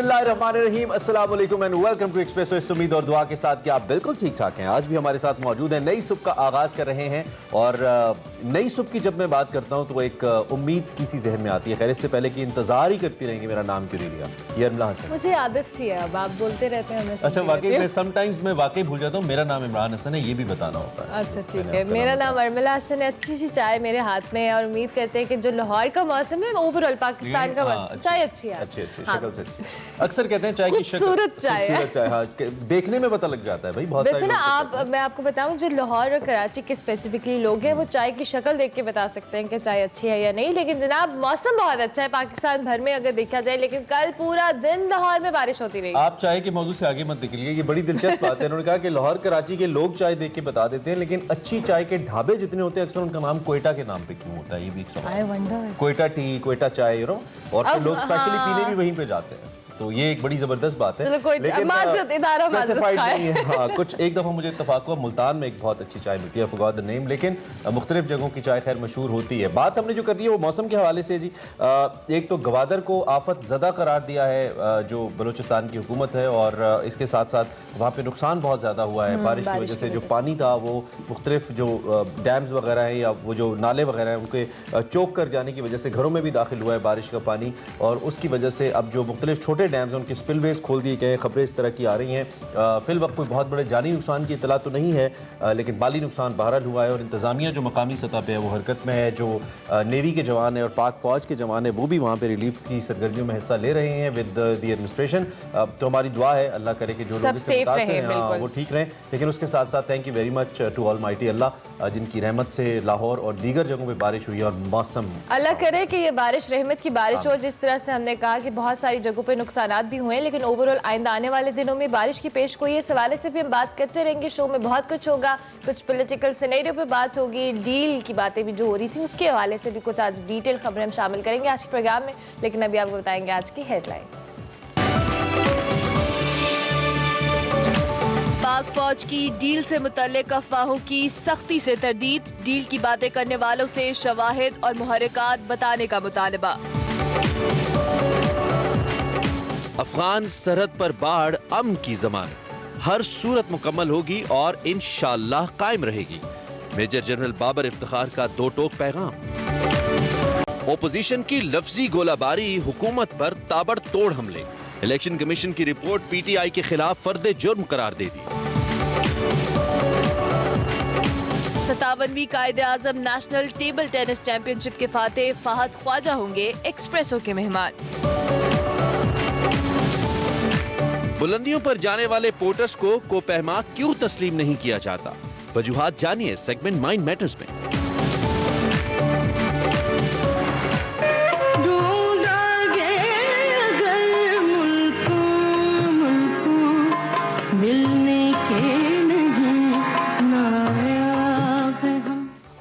बिस्मिल्लाहिर्रहमानिर्रहीम, अस्सलाम वालेकुम एंड वेलकम टू एक्सप्रेसो। इस उम्मीद और दुआ के साथ कि आप बिल्कुल ठीक ठाक हैं। आज भी हमारे साथ मौजूद हैं। नई सुबह का आगाज़ कर रहे हैं और नई सुबह की जब मैं बात करता हूं तो एक उम्मीद की सी जहन में आती है। खैर इससे पहले कि इंतजार ही करती रहेंगी मेरा नाम क्यों नहीं लिया, ये इमरान हसन। मुझे आदत सी है, अब आप बोलते रहते हैं हमें। अच्छा, वाकई मैं समटाइम्स मैं वाकई भूल जाता हूँ। मेरा नाम इमरान हसन है, ये भी बताना होता है। अच्छा ठीक है, मेरा नाम अर्मिला हसन है। अच्छी सी चाय मेरे हाथ में है और उम्मीद करते हैं कि जो लाहौर का मौसम है ओवरऑल पाकिस्तान का चाय अच्छी है। अच्छी शक्ल से अच्छी। अक्सर कहते हैं चाय की शक्ल खूबसूरत चाय है। हाँ, देखने में पता लग जाता है भाई। बहुत वैसे ना मैं आपको बताऊं, जो लाहौर और कराची के स्पेसिफिकली लोग हैं वो चाय की शक्ल देख के बता सकते हैं कि चाय अच्छी है या नहीं। लेकिन जनाब मौसम बहुत अच्छा है पाकिस्तान भर में अगर देखा जाए, लेकिन कल पूरा दिन लाहौर में बारिश होती रही। आप चाय के मौजू से आगे मत निकलिए, ये बड़ी दिलचस्प बात है। उन्होंने कहा कि लाहौर कराची के लोग चाय देख के बता देते हैं, लेकिन अच्छी चाय के ढाबे जितने होते हैं अक्सर उनका नाम कोयटा के नाम पे क्यों होता है, ये भी एक सवाल। कोयटा टी, कोयटा चाय, यू नो, और फिर लोग स्पेशली पीने भी वहीं पे जाते हैं। तो ये एक बड़ी जबरदस्त बात है। लेकिन स्पेसिफाइड नहीं है। हाँ, कुछ एक दफ़ा मुझे इत्तफाक हुआ मुल्तान में एक बहुत अच्छी चाय मिलती है, फॉरगॉट द नेम, लेकिन मुख्तलिफ जगहों की चाय खैर मशहूर होती है। बात हमने जो कर रही है वो मौसम के हवाले से जी। एक तो गवादर को आफत ज़दा करार दिया है जो बलूचिस्तान की हुकूमत है, और इसके साथ साथ वहाँ पर नुकसान बहुत ज़्यादा हुआ है बारिश की वजह से। जो पानी था वो मुख्तलिफ जो डैम्स वगैरह हैं या वो जो नाले वगैरह हैं उनके चौक कर जाने की वजह से घरों में भी दाखिल हुआ है बारिश का पानी, और उसकी वजह से अब जो मुख्तलिफ छोटे डैम्स हैं उनके स्पिलवेज खोल दिए गए। खबरें इस तरह की आ रही हैं। फिल वक्त कोई बहुत बड़े जानी नुकसान की इतला तो नहीं है, लेकिन माली नुकसान बहरहाल हुआ है, और इंतज़ामिया जो मकामी सतह पे है वो हरकत में है। जो नेवी के जवान हैं और पाक फ़ौज के जवान हैं वो भी वहाँ पे रिलीफ की सरगर्मियों में हिस्सा ले रहे हैं विद द एडमिनिस्ट्रेशन। तो हमारी दुआ है अल्लाह करे कि जो लोग इससे मुतासिर हैं वो ठीक रहें। लेकिन उसके साथ साथ thank you very much to almighty Allah, जिनकी रहमत से लाहौर और दीगर जगहों पर बारिश हुई, और मौसम अल्लाह करे कि ये बारिश रहमत की बारिश हो। जिस तरह से हमने कहा कि बहुत सारी जगहों पर नुकसान भी हुए, लेकिन ओवरऑल आइंदा आने वाले दिनों में बारिश की पेश गोई इस हवाले से भी हम बात करते रहेंगे। शो में बहुत कुछ होगा, कुछ पॉलिटिकल सिनेरियो पे बात होगी, डील की बातें भी जो हो रही थी उसके हवाले से भी कुछ आज डिटेल खबरें हम शामिल करेंगे आज के प्रोग्राम में। लेकिन अभी आपको बताएंगे आज की हेडलाइंस। पाक फौज की डील से मुतल्लिक अफवाहों की सख्ती से तरदीद, डील की बातें करने वालों से शवाहिद और मुहर्रिकात बताने का मुतालबा। अफगान सरहद पर बाढ़ अमन की जमानत, हर सूरत मुकम्मल होगी और इंशाअल्लाह कायम रहेगी। मेजर जनरल बाबर इफ्तिखार का दो टोक पैगाम। ओपोजिशन की लफ्जी गोलाबारी, हुकूमत पर ताबड़तोड़ हमले, इलेक्शन कमीशन की रिपोर्ट पीटीआई के खिलाफ फर्द जुर्म करार दे दी। 57वीं कायदे-आज़म नेशनल टेबल टेनिस चैंपियनशिप के फातेह फहद ख्वाजा होंगे एक्सप्रेसो के मेहमान। बुलंदियों पर जाने वाले पोर्टर्स को कोपहमा क्यों तस्लीम नहीं किया जाता, वजूहात जानिए सेगमेंट माइंड मैटर्स में।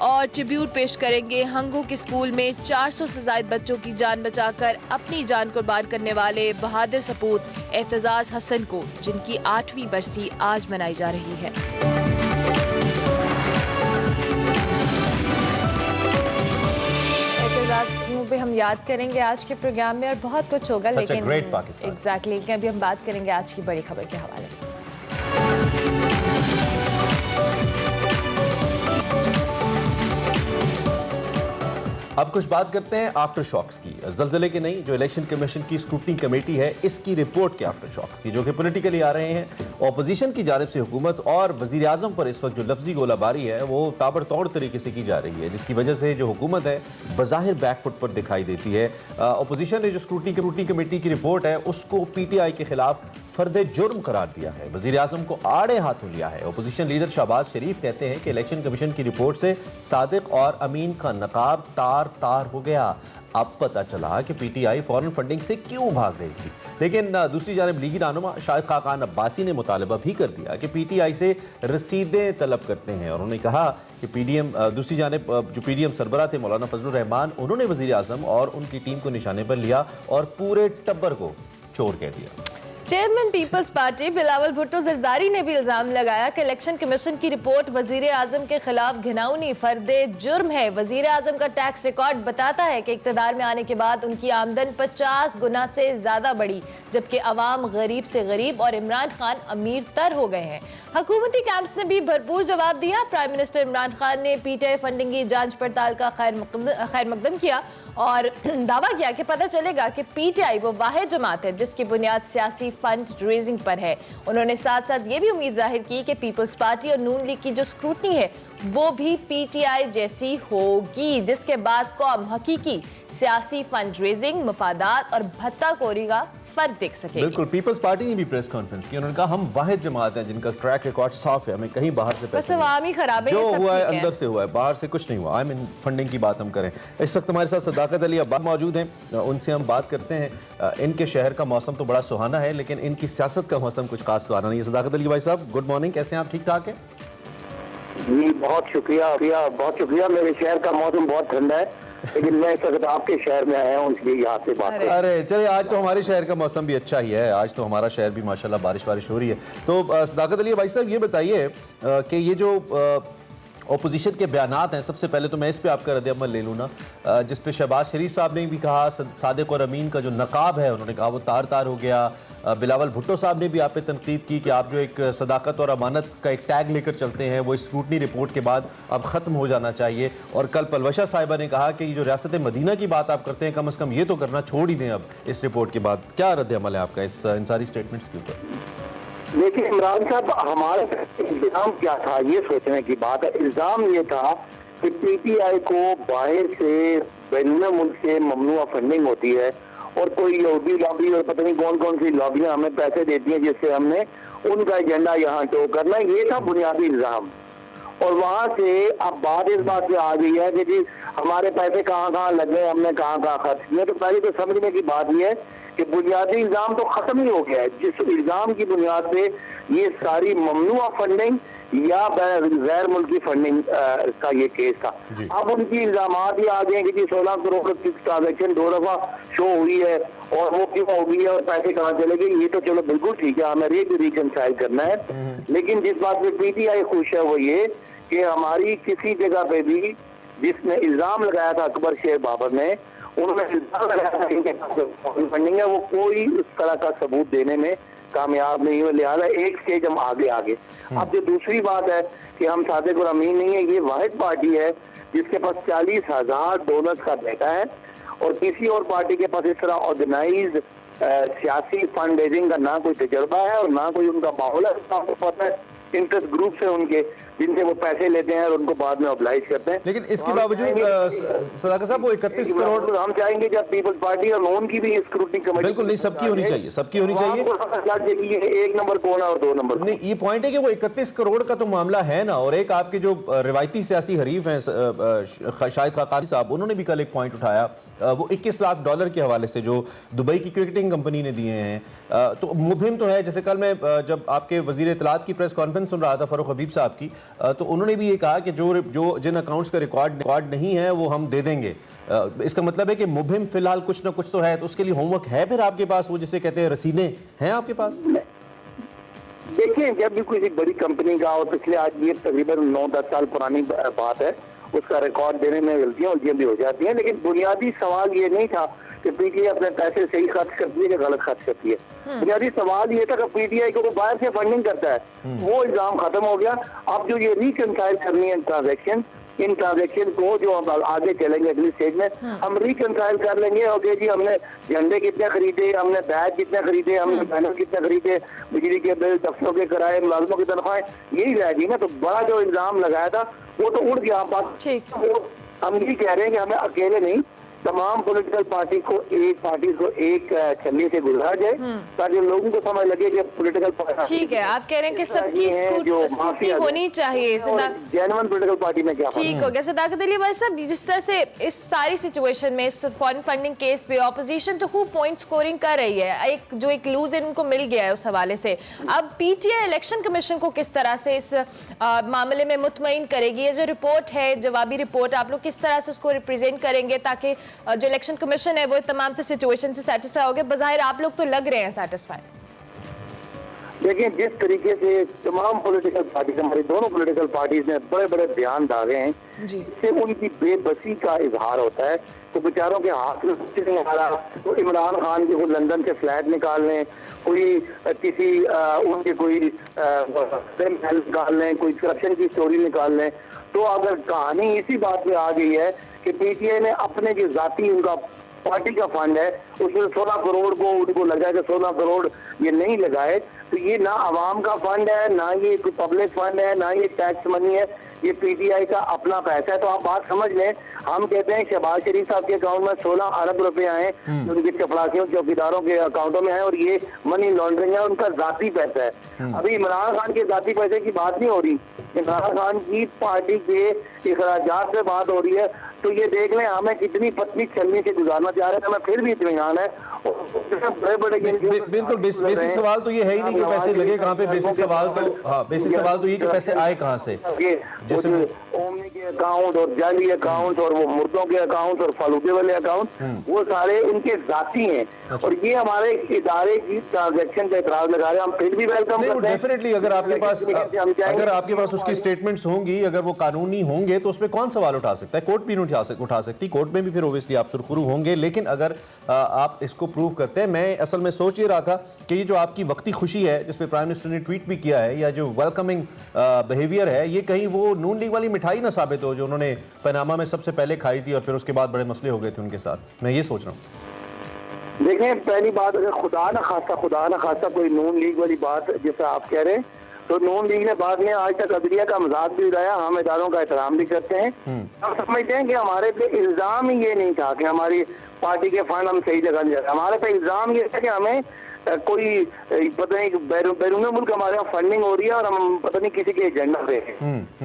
और ट्रिब्यूट पेश करेंगे हंगू के स्कूल में 400 से ज्यादा बच्चों की जान बचाकर अपनी जान कुर्बान करने वाले बहादुर सपूत एतजाज हसन को, जिनकी 8वीं बरसी आज मनाई जा रही है। एतजाज पे हम याद करेंगे आज के प्रोग्राम में और बहुत कुछ होगा, लेकिन एग्जैक्टली अभी हम बात करेंगे आज की बड़ी खबर के हवाले से। अब कुछ बात करते हैं आफ्टर शॉक्स की, ज़लज़ले के नहीं, जो इलेक्शन कमीशन की स्क्रूटनी कमेटी है इसकी रिपोर्ट के आफ्टर शॉक्स की, जो कि पॉलिटिकली आ रहे हैं। ऑपोजिशन की जानिब से हुकूमत और वज़ीर आज़म पर इस वक्त जो लफ्जी गोलाबारी है वो ताबड़तोड़ तरीके से की जा रही है, जिसकी वजह से जो हुकूमत है बज़ाहिर बैकफुट पर दिखाई देती है। ऑपोजिशन ने जो स्क्रूटनी कमेटी की रिपोर्ट है उसको पीटीआई के खिलाफ फर्द जुर्म करार दिया है, वज़ीर आज़म को आड़े हाथों लिया है। ऑपोजिशन लीडर शहबाज शरीफ कहते हैं कि इलेक्शन कमीशन की रिपोर्ट से सादिक और अमीन का नकाब तार हो गया। अब पता चला कि पीटीआई फॉरेन फंडिंग से क्यों भाग रही थी। लेकिन दूसरी जानिब लीगी रहनुमा शाहिद खाकान अब्बासी ने मुतालबा भी कर दिया कि पीटीआई से रसीदें तलब करते हैं, और उन्होंने कहा कि पीडीएम दूसरी जानिब जो पीडीएम सरबराह थे मौलाना फजलुर रहमान, उन्होंने वज़ीर आज़म और उनकी टीम को निशाने पर लिया और पूरे टब्बर को चोर कह दिया। Chairman peoples party Bilawal Bhutto Zardari ने भी इल्जाम लगाया कि इलेक्शन कमीशन की रिपोर्ट वजीर आजम के खिलाफ घिनौनी फर्दे जुर्म है। वजीर आजम का टैक्स रिकॉर्ड बताता है कि इक्तदार में आने के बाद उनकी आमदन 50 गुना से ज्यादा बढ़ी, जबकि अवाम गरीब से गरीब और इमरान खान अमीर तर हो गए हैं। हुकूमती कैंप्स ने भी भरपूर जवाब दिया। प्राइम मिनिस्टर इमरान खान ने पीटीआई फंडिंग की जांच पड़ताल का खैर मकदम किया और दावा किया कि पता चलेगा कि पीटीआई वो वाहिद जमात है जिसकी बुनियाद सियासी फंड रेजिंग पर है। उन्होंने साथ साथ ये भी उम्मीद जाहिर की कि पीपल्स पार्टी और नून लीग की जो स्क्रूटनी है वो भी पीटीआई जैसी होगी, जिसके बाद कौम हकीकी सियासी फंड रेजिंग, मफादात और भत्ताखोरी का फर्क देख सकेगी। बिल्कुल, पीपल्स पार्टी ने भी प्रेस कॉन्फ्रेंस की। उन्होंने कहा हम वाहिद जमात हैं जिनका ट्रैक रिकॉर्ड साफ है, हमें कहीं बाहर से पैसे अवामी खराबे जो हुआ है अंदर से हुआ है, बाहर से कुछ नहीं हुआ। आई मीन फंडिंग की बात हम करें। इस वक्त हमारे साथ सदाकत अली अब्बास मौजूद हैं, उनसे हम बात करते हैं। इनके शहर का मौसम तो बड़ा सुहाना है, लेकिन इनकी सियासत का मौसम कुछ खास सुहाना नहीं है। सदाकत अली भाई साहब, गुड मॉर्निंग, कैसे हैं आप? ठीक ठाक हैं जी? बहुत शुक्रिया, बहुत शुक्रिया। मेरे शहर का मौसम बहुत ठंडा है, लेकिन मैं इस वक्त आपके शहर में आया हूँ, इसलिए यहाँ से बात कर। अरे चलिए, आज तो हमारे शहर का मौसम भी अच्छा ही है। आज तो हमारा शहर भी माशाल्लाह बारिश हो रही है। तो सदाकत अली भाई साहब, ये बताइए कि ये जो ऑपोजिशन के बयानात हैं, सबसे पहले तो मैं इस पे आपका रद्द-ए-अमल ले लूँ ना, जिस पे शहबाज शरीफ साहब ने भी कहा, सादिक और अमीन का जो नकाब है उन्होंने कहा वो तार तार हो गया। बिलावल भुट्टो साहब ने भी आप पे तनकीद की कि आप जो एक सदाकत और अमानत का एक टैग लेकर चलते हैं वो स्क्रूटनी रिपोर्ट के बाद अब ख़त्म हो जाना चाहिए। और कल पलवशा साहिबा ने कहा कि जो रियासत मदीना की बात आप करते हैं, कम अज़ कम ये तो करना छोड़ ही दें अब इस रिपोर्ट के बाद। क्या रद्द-ए-अमल है आपका इन सारी स्टेटमेंट्स के ऊपर? देखिए इमरान साहब, हमारा इल्जाम क्या था ये सोचने की बात है। इल्जाम ये था कि पीटीआई को बाहर से बैरून मुल्क से ममनुआ फंडिंग होती है और कोई यहूदी लॉबी और पता नहीं कौन कौन सी लॉबियां हमें पैसे देती हैं जिससे हमने उनका एजेंडा यहाँ टो करना। ये था बुनियादी इल्जाम। और वहां से अब बात इस बात पे आ गई है कि जी हमारे पैसे कहाँ कहाँ लग गए, हमने कहाँ कहाँ खर्च किए। तो पहले तो समझने की बात यह है कि बुनियादी इल्जाम तो खत्म ही हो गया है। जिस इल्जाम की बुनियाद पे ये सारी ममनुआ फंडिंग या गैर मुल्की फंडिंग का ये केस था, अब उनकी इल्जाम ही आ गए कि जी 16 करोड़ की ट्रांजेक्शन 2 दफा शो हुई है और वो क्यों हो गई है और पैसे कहाँ चले गए। ये तो चलो बिल्कुल ठीक है, हमें रिकंसाइल करना है। लेकिन जिस बात पे पीटीआई खुश है वो ये कि हमारी किसी जगह पे भी जिसने इल्जाम लगाया था अकबर शेर बाबर ने, उन्होंने इल्जाम लगाया था कि फंडिंग है, वो कोई उस तरह का सबूत देने में कामयाब नहीं हुए। लिहाजा एक स्टेज हम आगे। अब जो दूसरी बात है कि हम सादिक और अमीन नहीं है, ये वाहिद पार्टी है जिसके पास $40,000 का डेटा है और किसी और पार्टी के पास इस तरह ऑर्गेनाइज सियासी फंड रेजिंग का ना कोई तजर्बा है और ना कोई उनका माहौल है। आपको पता है इंटरेस्ट ग्रुप से उनके जिनसे वो पैसे लेते हैं और उनको बाद में ऑब्लाइज करते हैं। लेकिन इसके बावजूद सदाकत साहब वो 31 करोड़ हम चाहेंगे जब पीपल्स पार्टी और नॉन की भी स्क्रूटनी कमेटी बिल्कुल नहीं, सबकी होनी चाहिए, सबकी होनी चाहिए। एक नंबर कौन है और 2 नंबर नहीं, ये पॉइंट है कि वो 31 करोड़ का तो मामला है ना, और एक आपके जो रिवायती सियासी हरीफ हैं शाहिद खाकानी साहब, उन्होंने भी कल एक पॉइंट उठाया, वो $21 लाख के हवाले से जो दुबई की क्रिकेटिंग कंपनी ने दिए हैं। तो मुहिम तो है, जैसे कल मैं जब आपके वजीर इत्तलात की प्रेस कॉन्फ्रेंस सुन रहा था फारूक हबीब साहब की, तो उन्होंने भी ये कहा कि जो जिन अकाउंट्स का रिकॉर्ड नहीं है वो हम दे देंगे। इसका मतलब है कि मुहिम फिलहाल कुछ ना कुछ तो है, तो उसके लिए होमवर्क है फिर आपके पास, वो जिसे कहते हैं रसीदें हैं आपके पास? देखिए, जब भी किसी बड़ी कंपनी का, और पिछले आज ये तकरीबन 9-10 साल पुरानी बात है, उसका रिकॉर्ड देने में गलतियां उलझियां भी हो जाती हैं। लेकिन बुनियादी सवाल ये नहीं था कि पीटीआई अपने पैसे सही खर्च करती है या गलत खर्च करती है। बुनियादी सवाल ये था कि पीटीआई को बाहर से फंडिंग करता है, वो इल्जाम खत्म हो गया। अब जो ये रिकंसाइल करनी है ट्रांजेक्शन, इन ट्रांजेक्शन को जो हम आगे चलेंगे अगली स्टेज में हम रिकंसाइल कर लेंगे। ओके जी, हमने झंडे कितने खरीदे, हमने बैग कितने खरीदे, हमने बैनर कितने खरीदे, बिजली के बिल, दफ्तरों के किराए, मुलाजमों की तनख्वाहें, यही रहेगी ना। तो बड़ा जो इल्जाम लगाया था वो तो उड़ गया। हम ये कह रहे हैं कि हमें अकेले नहीं, तमाम पॉलिटिकल पार्टी को एक छन्नी से गुजरा जाए ताकि लोगों को समझ लगे कि पॉलिटिकल पार्टी। ठीक है, आप कह रहे हैं कि सबकी स्क्रूटनी होनी चाहिए। जेन्युइन पॉलिटिकल पार्टी में क्या ठीक हो गया। सदाकत अली भाई साहब, जिस तरह से इस सारी सिचुएशन में, इस फॉरेन फंडिंग केस पे ऑपोजिशन तो खूब पॉइंट स्कोरिंग कर रही है, एक लूज इनको मिल गया है उस हवाले से। अब पीटीआई इलेक्शन कमीशन को किस तरह से इस मामले में मुतमईन करेगी? ये जो रिपोर्ट है, जवाबी रिपोर्ट, आप लोग किस तरह से उसको रिप्रेजेंट करेंगे ताकि जो इलेक्शन कमीशन है वो तमाम सिचुएशन से सेटिस्फाई हो गए? बज़ाहिर आप लोग तो लग रहे हैं सेटिस्फाई। देखिए जिस तरीके से तमाम पॉलिटिकल पार्टीज, हमारी दोनों पॉलिटिकल पार्टीज ने बड़े बड़े बयान डाले हैं, इससे उनकी बेबसी का इजहार होता है। तो बेचारों के हाथ में कुछ नहीं आ रहा, तो इमरान खान के वो लंदन से फ्लैट निकाल लें, कोई किसी उनके कोई निकाल लें, कोई करप्शन की स्टोरी निकाल लें। तो अगर कहानी इसी बात पे आ गई है कि पीटीआई ने अपने जो जाती उनका पार्टी का फंड है उसमें 16 करोड़ को उनको लगा कि 16 करोड़ ये नहीं लगाए, तो ये ना आवाम का फंड है, ना ये कोई पब्लिक फंड है, ना ये टैक्स मनी है, ये पीटीआई का अपना पैसा है। तो आप बात समझ लें, हम कहते हैं शहबाज शरीफ साहब के अकाउंट में 16 अरब रुपए आए, उनके चपरासियों चौकीदारों के अकाउंटों में आए, और ये मनी लॉन्ड्रिंग है, उनका जाती पैसा है। अभी इमरान खान के जाती पैसे की बात नहीं हो रही, इमरान खान की पार्टी के अखराजात से बात हो रही है। तो ये देख लें हमें कितनी पतली छलनी से गुजारना चाह रहे हैं, हमें फिर भी इत्मीनान है। बड़े बड़े बिल्कुल बेसिक सवाल तो ये है ही नहीं कि पैसे लगे कहाँ पे, बेसिक सवाल तो हाँ बेसिक सवाल तो ये कि पैसे आए कहाँ से। जैसे ओमनी के अकाउंट और जाली अकाउंट और वो मुर्दों के अकाउंट और फालूके वाले अकाउंट, वो सारे उनके जाती हैं। और ये हमारे इदारे की ट्रांजेक्शन का एतराज लगा रहे हैं, हम फिर भी वेलकम करते हैं। डेफिनेटली अगर आपके पास उसकी स्टेटमेंट्स होंगी, अगर वो कानूनी होंगे तो उसमें कौन सवाल उठा सकता है, कोर्ट भी नहीं उठा सकती, कोर्ट में भी फिर ओबियसली आप सुरखरू होंगे। लेकिन अगर आप इसको प्रूव करते हैं, मैं असल में सोच ये रहा था कि ये जो आपकी वक्ती खुशी है जिस पे प्राइम मिनिस्टर ने ट्वीट भी किया है, या जो वेलकमिंग बिहेवियर है, ये कहीं वो नून लीग वाली मिठाई ना साबित हो जो उन्होंने पनामा में सबसे पहले खाई थी और फिर उसके बाद बड़े मसले हो गए थे उनके साथ। मैं ये सोच रहा हूँ। देखें पहली बात, अगर खुदा न खास्ता कोई नून लीग वाली बात जैसा आप कह रहे हैं, तो नून लीग ने बाद में आज तक अदलिया का मजाक भी उड़ाया, हम इदारों का एहतराम भी करते हैं। हम समझते हैं कि हमारे पे इल्जाम ही ये नहीं था कि हमारी पार्टी के फंड हम सही जगह नहीं जाते, हमारे पे इल्जाम ये था कि हमें कोई पता नहीं बैरून मुल्क हमारे यहाँ फंडिंग हो रही है और हम पता नहीं किसी के एजेंडा पे है।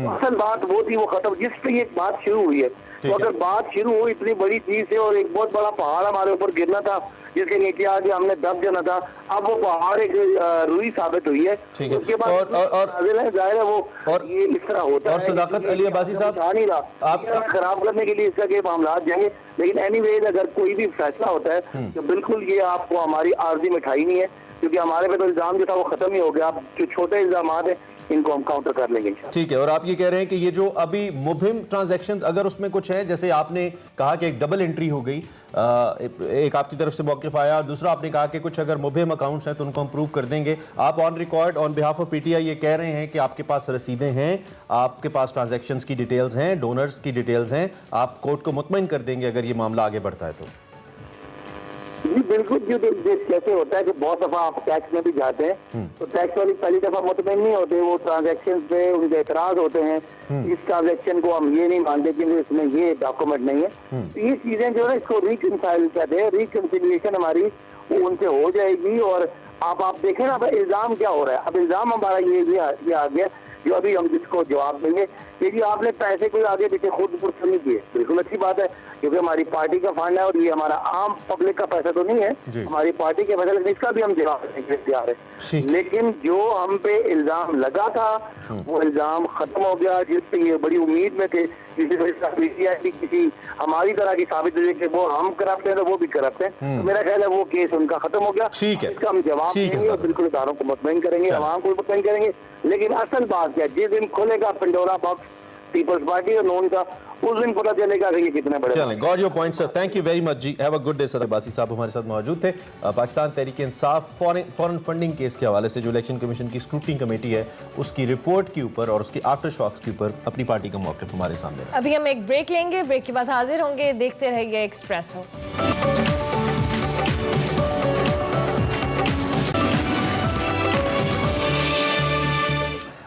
असल बात वो थी, वो खत्म, जिस पे ये बात शुरू हुई है। तो अगर बात शुरू हो इतनी बड़ी चीज से और एक बहुत बड़ा पहाड़ हमारे ऊपर गिरना था जिसके नीचे आके हमने दब जाना था, अब वो पहाड़ एक रुई साबित हुई है। उसके बाद जाहिर है वो और ये इस तरह होता है। और सदाकत अली अब्बासी साहब, नहीं रहा आप खराब करने के लिए इसका के मामला जाएंगे, लेकिन एनीवेज अगर कोई भी फैसला होता है तो बिल्कुल ये आपको हमारी आर्जी मिठाई नहीं है, क्योंकि हमारे पे तो इल्जाम जो था वो खत्म ही हो गया। अब जो छोटे इल्जाम है इनको हम काउंटर कर लेंगे। ठीक है, और आप ये कह रहे हैं कि ये जो अभी मुबहिम ट्रांजैक्शंस अगर उसमें कुछ है, जैसे आपने कहा कि एक डबल एंट्री हो गई, एक आपकी तरफ से मौक़िफ़ आया, और दूसरा आपने कहा कि कुछ अगर मुबहिम अकाउंट्स हैं तो उनको हम प्रूव कर देंगे। आप on record on behalf of PTI ये कह रहे हैं कि आपके पास रसीदें हैं, आपके पास ट्रांजैक्शंस की डिटेल्स हैं, डोनर्स की डिटेल्स हैं, आप कोर्ट को मुतमईन कर देंगे अगर ये मामला आगे बढ़ता है तो? जी बिल्कुल। जो कैसे होता है कि बहुत दफा आप टैक्स में भी जाते हैं तो टैक्स वाली पहली दफा मुतमईन नहीं होते, वो ट्रांजैक्शन पे उनके एतराज होते हैं, इस ट्रांजैक्शन को हम ये नहीं मानते क्योंकि इसमें ये डॉक्यूमेंट नहीं है। तो ये चीजें जो है इसको रिकंसाइल कहते हैं, रिकंसिलिएशन हमारी वो उनसे हो जाएगी। और आप देखें ना, अब इल्जाम क्या हो रहा है, अब इल्जाम हमारा ये आ गया जो अभी हम जिसको जवाब देंगे कि जी आपने पैसे कोई आगे पीछे खुद पुरस्कार नहीं किए। बिल्कुल अच्छी बात है, क्योंकि हमारी पार्टी का फंड है और ये हमारा आम पब्लिक का पैसा तो नहीं है, हमारी पार्टी के पैसा, लेकिन इसका भी हम जवाब देने के लिए तैयार है। लेकिन जो हम पे इल्जाम लगा था वो इल्जाम खत्म हो गया, जिससे ये बड़ी उम्मीद में थे किसी हमारी तरह की साबित हो कि वो हम करप्ट हैं तो वो भी करप्ट हैं। तो मेरा ख्याल है वो केस उनका खत्म हो गया। ठीक है, इसका हम जवाब देंगे और बिल्कुल इदारों को मुतमईन करेंगे, आवाम को मुतमईन करेंगे। लेकिन असल बात क्या, जिस दिन खुलेगा पंडोरा बॉक्स पीपल्स पार्टी और नून का, उस दिन पता चलेगा कि ये कितने बड़े। चलें, got your point sir, thank you very much जी, have a good day sir. Abbasi साहब हमारे साथ मौजूद थे। Pakistan Tehreek Insaf foreign funding case के हवाले से जो इलेक्शन कमीशन की स्क्रूटनी कमेटी है उसकी रिपोर्ट के ऊपर और उसकी आफ्टर शॉक्स के ऊपर अपनी पार्टी का मौक़िफ़ हमारे सामने। अभी हम एक ब्रेक लेंगे, ब्रेक के बाद हाजिर होंगे, देखते रहिए Expresso.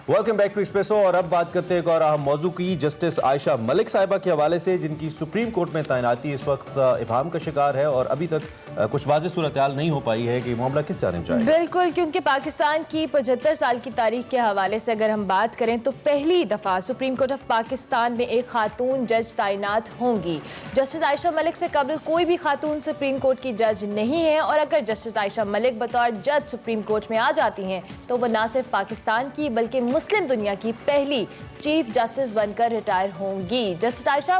Welcome back to Expresso. और अब बात करते हैं एक और अहम मौजू की, जस्टिस आयशा मलिक साहिबा के हवाले से, जिनकी सुप्रीम कोर्ट में तैनाती इस वक्त इबाहम का शिकार है और अभी तक कुछ वाज़ेह सूरत हाल नहीं हो पाई है कि मामला किस जानिब जाएगा। बिल्कुल, क्योंकि पाकिस्तान की 75 साल की तारीख के हवाले से अगर हम बात करें तो पहली दफ़ा सुप्रीम कोर्ट ऑफ पाकिस्तान में एक खातून जज तैनात होंगी। जस्टिस आयशा मलिक से कबल कोई भी खातून सुप्रीम कोर्ट की जज नहीं है, और अगर जस्टिस आयशा मलिक बतौर जज सुप्रीम कोर्ट में आ जाती हैं तो वह न सिर्फ पाकिस्तान की बल्कि मुस्लिम दुनिया की पहली चीफ जस्टिस बनकर रिटायर होंगी। जस्टिस आयशा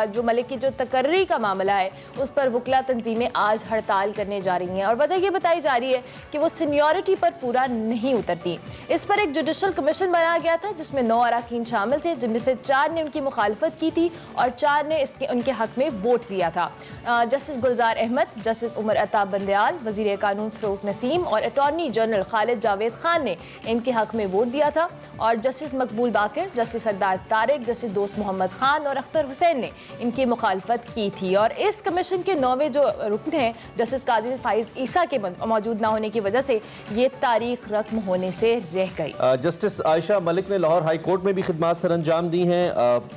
जो मलिक की जो तकर्री का मामला है उस पर वकला तंजीमें आज हड़ताल करने जा रही हैं और वजह यह बताई जा रही है कि वो सीनियरिटी पर पूरा नहीं उतरती। इस पर एक जुडिशल कमीशन बनाया गया था जिसमें 9 अरकान शामिल थे, जिनमें से 4 ने उनकी मुखालफत की थी और 4 ने उनके हक में वोट दिया था। जस्टिस गुलजार अहमद, जस्टिस उमर अता बंदयाल, वजीर कानून फरूक नसीम और अटॉर्नी जनरल खालिद जावेद खान ने इनके हक में वोट दिया था और जस्टिस मकबूल बाकर, जस्टिस सरदार तारिक, जस्टिस दोस्त मोहम्मद खान और अख्तर हुसैन ने इनकी मुखालफत की थी। और इस कमीशन के 9वें जो रुकन हैं जस्टिस काजी फाइज ईसा के मौजूद ना होने की वजह से ये तारीख रकम होने से रह गई। जस्टिस आयशा मलिक ने लाहौर हाई कोर्ट में भी खिदमात सर अंजाम दी हैं।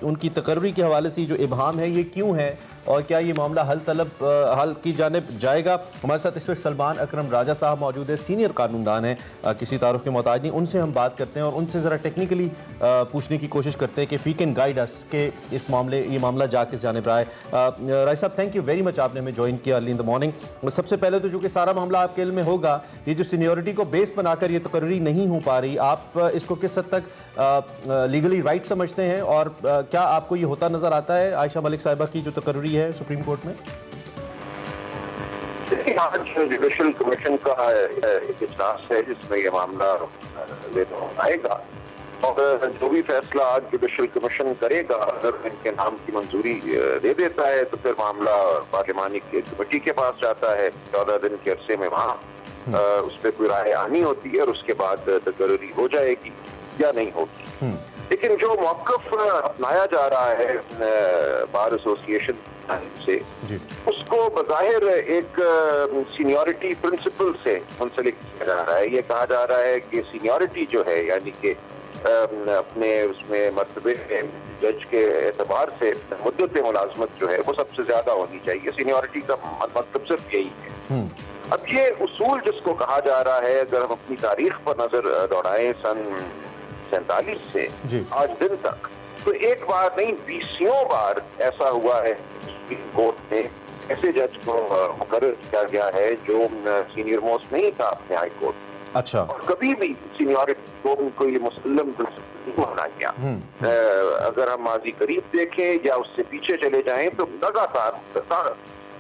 उनकी तकर्री के हवाले से जो इबहाम है ये क्यों है और क्या ये मामला हल की जानिब जाएगा? हमारे साथ इस वक्त सलमान अकरम राजा साहब मौजूद है, सीनियर कानूनदान हैं, किसी तारुफ के मोहताज नहीं। उनसे हम बात करते हैं और उनसे ज़रा टेक्निकली पूछने की कोशिश करते हैं कि वी कैन गाइड अस के ये मामला जा किस जानिब रहा है। राय साहब, थैंक यू वेरी मच, आपने हमें ज्वाइन किया अर्ली इन द मॉर्निंग। सबसे पहले तो चूँकि सारा मामला आपके इल्म में होगा, ये जो सीनियरिटी को बेस बनाकर ये तकर्री नहीं हो पा रही, आप इसको किस हद तक लीगली राइट समझते हैं और क्या आपको ये होता नज़र आता है आयशा मलिक साहिबा की जो तकर्री है सुप्रीम कोर्ट में? आज जुडिशल कमीशन का एक इजलास है जिसमें यह मामला आएगा और जो भी फैसला आज जुडिशल कमीशन करेगा, अगर इनके नाम की मंजूरी दे देता है तो फिर मामला पार्लिमानी कमेटी के पास जाता है। 14 दिन के अरसे में वहाँ उस पर कोई राय आनी होती है और उसके बाद तकर्री हो जाएगी या नहीं होगी। लेकिन जो मौक़िफ़ अपनाया जा रहा है बार एसोसिएशन से, उसको बज़ाहिर एक सीनियरिटी प्रिंसिपल से मुंसलिक किया जा रहा है। ये कहा जा रहा है कि सीनियरिटी जो है, यानी कि अपने उसमें मर्तबे जज के एतबार से मुद्दत मुलाजमत जो है वो सबसे ज्यादा होनी चाहिए। सीनियरिटी का मतलब सिर्फ यही है। अब ये उसूल जिसको कहा जा रहा है, अगर हम अपनी तारीख पर नजर दौड़ाएं सन 47 से आज दिन तक, तो एक बार नहीं 20 बार ऐसा हुआ है सुप्रीम कोर्ट में ऐसे जज को मुकर्रर किया गया है जो सीनियर मोस्ट नहीं था अपने हाई कोर्ट। अच्छा। और कभी भी सीनियरिटी को उनको ये मुसल्लम नहीं माना गया। अगर हम माजी करीब देखें या उससे पीछे चले जाएं तो लगातार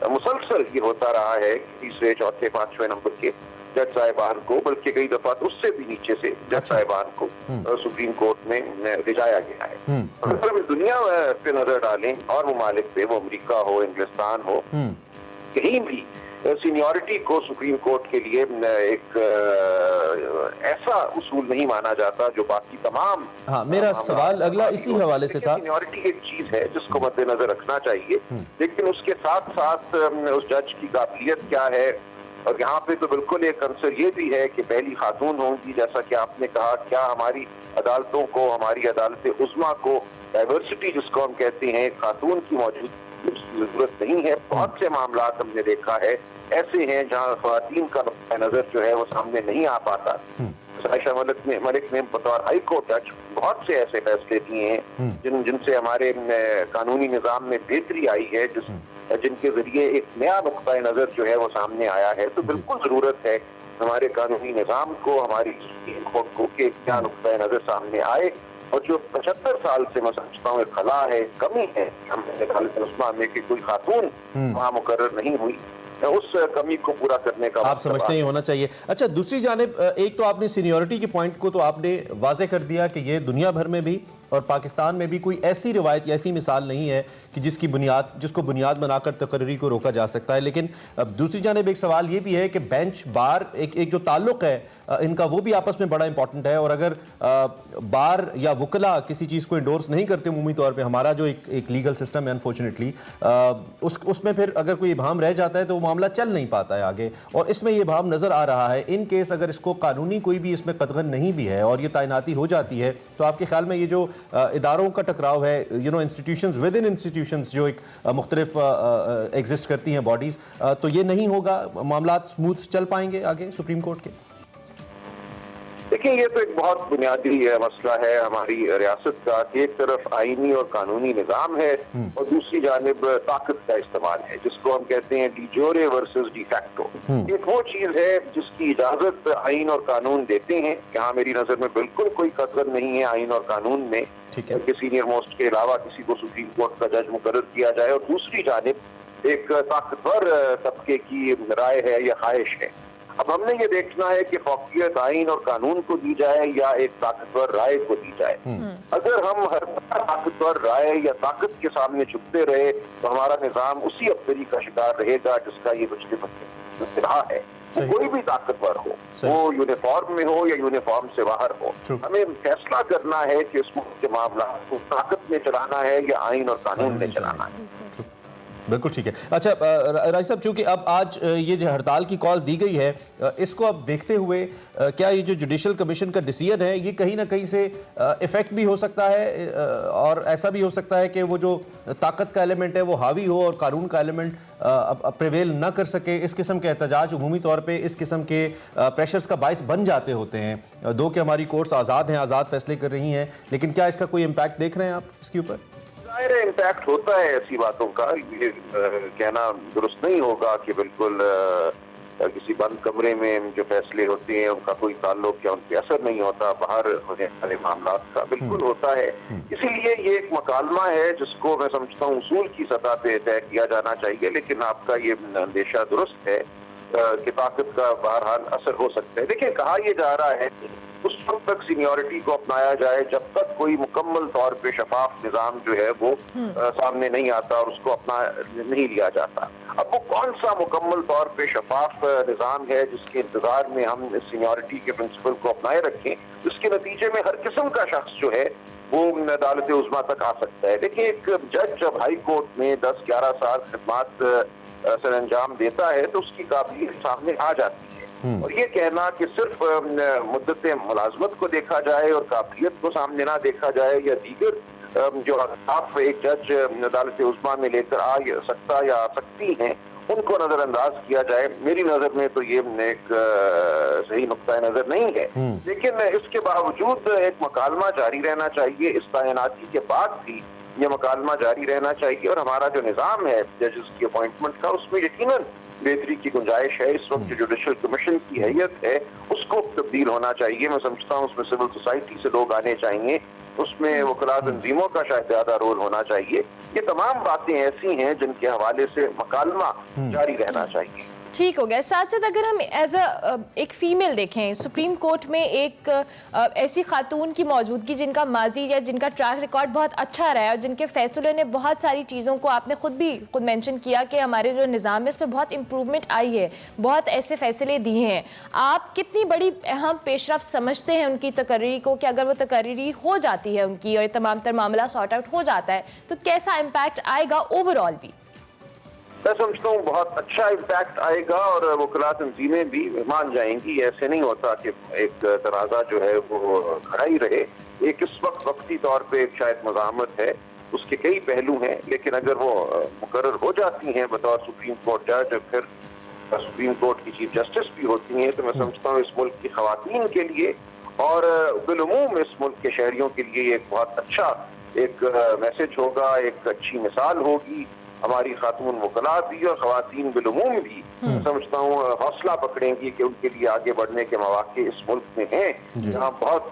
मुसलसल ये होता रहा है। तीसरे, चौथे, 5वें नंबर के जज साहिबान को, बल्कि कई दफा उससे भी नीचे से जज साहिबान को सुप्रीम कोर्ट में ले जाया गया है। अगर हम दुनिया पे नजर डालें और ममालिक पे, वो अमेरिका हो, इंग्लिस्तान हो, कहीं भी सीनियरिटी को सुप्रीम कोर्ट के लिए एक ऐसा उसूल नहीं माना जाता जो बाकी तमाम। हाँ, मेरा सवाल अगला इसी हवाले से था। सीनियरिटी एक चीज है जिसको मद्देनजर रखना चाहिए, लेकिन उसके साथ साथ उस जज की काबिलियत क्या है। और यहाँ पे तो बिल्कुल एक आंसर ये भी है कि पहली खातून होंगी, जैसा कि आपने कहा। क्या हमारी अदालतों को, हमारी अदालत उज़्मा को डाइवर्सिटी जिसको हम कहते हैं, खातून की मौजूद जरूरत नहीं है। बहुत से मामला हमने देखा है ऐसे हैं जहाँ ख़वातीन का नुक्ता नजर जो है वो सामने नहीं आ पाता। आयशा मलिक ने बतौर हाई कोर्ट जज बहुत से ऐसे फैसले दिए हैं जिनसे हमारे कानूनी निज़ाम में बेहतरी आई है, जिनके जरिए एक नया नुक्ता नजर जो है वो सामने आया है। तो बिल्कुल जरूरत है हमारे कानूनी निज़ाम को, हमारी सुप्रीम कोर्ट को कि नया नुक्ता नजर सामने आए। और जो 75 साल से मैं समझता हूँ खला है, कमी है में कि कोई खातून वहाँ मुकर्रर नहीं हुई, उस कमी को पूरा करने का आप समझते ही होना चाहिए। अच्छा, दूसरी जानिब एक तो आपने सीनियरिटी के पॉइंट को तो आपने वाजे कर दिया कि ये दुनिया भर में भी और पाकिस्तान में भी कोई ऐसी रिवायत, ऐसी मिसाल नहीं है कि जिसको बुनियाद बनाकर तकर्री को रोका जा सकता है। लेकिन दूसरी जानिब एक सवाल ये भी है कि बेंच बार एक जो ताल्लुक है इनका, वो भी आपस में बड़ा इंपॉर्टेंट है। और अगर बार या वकला किसी चीज़ को इंडोर्स नहीं करते उमूमी तौर पर, हमारा जो एक लीगल सिस्टम है अनफॉर्चुनेटली, उसमें फिर अगर कोई इबाम रह जाता है तो वो मामला चल नहीं पाता है आगे। और इसमें ये इबाम नज़र आ रहा है। इन केस अगर इसको कानूनी कोई भी इसमें कदगन नहीं भी है और ये तैनाती हो जाती है, तो आपके ख्याल में ये जो इदारों का टकराव है, इंस्टीट्यूशंस विद इन इंस्टीट्यूशंस जो एक मुख्तलिफ एग्जिस्ट करती हैं बॉडीज, तो ये नहीं होगा, मामला स्मूथ चल पाएंगे आगे सुप्रीम कोर्ट के? देखिए, ये तो एक बहुत बुनियादी मसला है हमारी रियासत का कि एक तरफ आईनी और कानूनी निज़ाम है और दूसरी जानिब ताकत का इस्तेमाल है, जिसको हम कहते हैं डिजोरे वर्सेस डिफैक्टो। एक वो चीज है जिसकी इजाजत आईन और कानून देते हैं। यहाँ मेरी नजर में बिल्कुल कोई कसर नहीं है आईन और कानून में कि सीनियर मोस्ट के अलावा किसी को सुप्रीम कोर्ट का जज मुकर्रर किया जाए, और दूसरी जानिब एक ताकतवर तबके की राय है या ख्वाहिश है। अब हमने ये देखना है कि फौकियत आइन और कानून को दी जाए या एक ताकतवर राय को दी जाए। अगर हम हर ताकतवर राय या ताकत के सामने झुकते रहे तो हमारा निजाम उसी अब्तरी का शिकार रहेगा जिसका ये पिछले रहा है। कोई भी ताकतवर हो, वो यूनिफॉर्म में हो या यूनिफॉर्म से बाहर हो, हमें फैसला करना है कि उस मुल्क के मामला को ताकत में चलाना है या आइन और कानून में चलाना है। बिल्कुल ठीक है। अच्छा राज साहब, चूंकि अब आज ये जो हड़ताल की कॉल दी गई है, इसको अब देखते हुए क्या ये जो जुडिशल कमीशन का डिसीजन है ये कहीं ना कहीं से इफेक्ट भी हो सकता है, और ऐसा भी हो सकता है कि वो जो ताकत का एलिमेंट है वो हावी हो और कानून का एलिमेंट अब प्रिवेल ना कर सके? इस किस्म के एहतजाज उमूमी तौर पे इस किस्म के प्रेशर्स का बाइस बन जाते होते हैं। दो कि हमारी कोर्ट्स आज़ाद हैं, आज़ाद फैसले कर रही हैं, लेकिन क्या इसका कोई इम्पैक्ट देख रहे हैं आप इसके ऊपर? इम्पैक्ट होता है ऐसी बातों का। ये कहना दुरुस्त नहीं होगा कि बिल्कुल किसी बंद कमरे में जो फैसले होते हैं उनका कोई ताल्लुक या उन पे असर नहीं होता बाहर होने वाले मामला का। बिल्कुल होता है। इसीलिए ये एक मकालमा है जिसको मैं समझता हूँ उसूल की सतह पे तय किया जाना चाहिए, लेकिन आपका ये अंदेशा दुरुस्त है कि ताकत का बहरहाल असर हो सकता है। देखिए, कहा यह जा रहा है उस वक्त तक सीनियोरिटी को अपनाया जाए जब तक कोई मुकम्मल तौर पे शफाफ निजाम जो है वो सामने नहीं आता और उसको अपना नहीं लिया जाता। अब वो कौन सा मुकम्मल तौर पे शफाफ निजाम है जिसके इंतजार में हम इस सीनियोरिटी के प्रिंसिपल को अपनाए रखें, जिसके नतीजे में हर किस्म का शख्स जो है वो अदालत उज़्मा तक आ सकता है। देखिए, एक जज जब हाई कोर्ट में 10-11 साल खिदमत सर अंजाम देता है तो उसकी काबिलियत सामने आ जाती है। और ये कहना कि सिर्फ मुद्दत मुलाजमत को देखा जाए और काबिलियत को सामने ना देखा जाए या दीगर जो आप एक जज अदालत उज़्मा में लेकर आ सकता या आ सकती हैं उनको नजरअंदाज किया जाए, मेरी नजर में तो ये एक सही नुक्ता नजर नहीं है। लेकिन इसके बावजूद एक मकालमा जारी रहना चाहिए। इस तैनाती के बाद भी ये मकालमा जारी रहना चाहिए और हमारा जो निज़ाम है जजेस की अपॉइंटमेंट का उसमें यकीनन बेहतरी की गुंजाइश है। इस वक्त जो जुडिशल कमीशन की हैयत है उसको तब्दील होना चाहिए। मैं समझता हूँ उसमें सिविल सोसाइटी से लोग आने चाहिए, उसमें वकला तंजीमों का शायद ज्यादा रोल होना चाहिए। ये तमाम बातें ऐसी हैं जिनके हवाले से मकालमा जारी रहना चाहिए। ठीक हो गया। साथ साथ अगर हम एज एक फीमेल देखें, सुप्रीम कोर्ट में एक ऐसी खातून की मौजूदगी जिनका माजी या जिनका ट्रैक रिकॉर्ड बहुत अच्छा रहा है और जिनके फैसलों ने बहुत सारी चीज़ों को, आपने खुद मेंशन किया कि हमारे जो निज़ाम है उसमें बहुत इम्प्रूवमेंट आई है, बहुत ऐसे फैसले दिए हैं। आप कितनी बड़ी अहम पेशरफ्त समझते हैं उनकी तकर्री को कि अगर वो तकर्री हो जाती है उनकी और तमाम तर मामला सॉर्ट आउट हो जाता है तो कैसा इम्पैक्ट आएगा ओवरऑल भी? मैं समझता हूँ बहुत अच्छा इम्पैक्ट आएगा और वकला तंजीमें भी मान जाएंगी। ऐसे नहीं होता कि एक तनाज़ा जो है वो खड़ा ही रहे। एक इस वक्त वक्ती तौर पे एक शायद मज़ामत है, उसके कई पहलू हैं, लेकिन अगर वो मुकर्रर हो जाती हैं बतौर सुप्रीम कोर्ट जज और फिर सुप्रीम कोर्ट की चीफ जस्टिस भी होती हैं, तो मैं समझता हूँ इस मुल्क की खवातीन के लिए और बिलुमूम इस मुल्क के शहरियों के लिए एक बहुत अच्छा एक मैसेज होगा, एक अच्छी मिसाल होगी। हमारी खातून वकला भी और खवातीन बिलुमूम भी समझता हूँ हौसला पकड़ेंगी कि उनके लिए आगे बढ़ने के मौके इस मुल्क में हैं जहाँ बहुत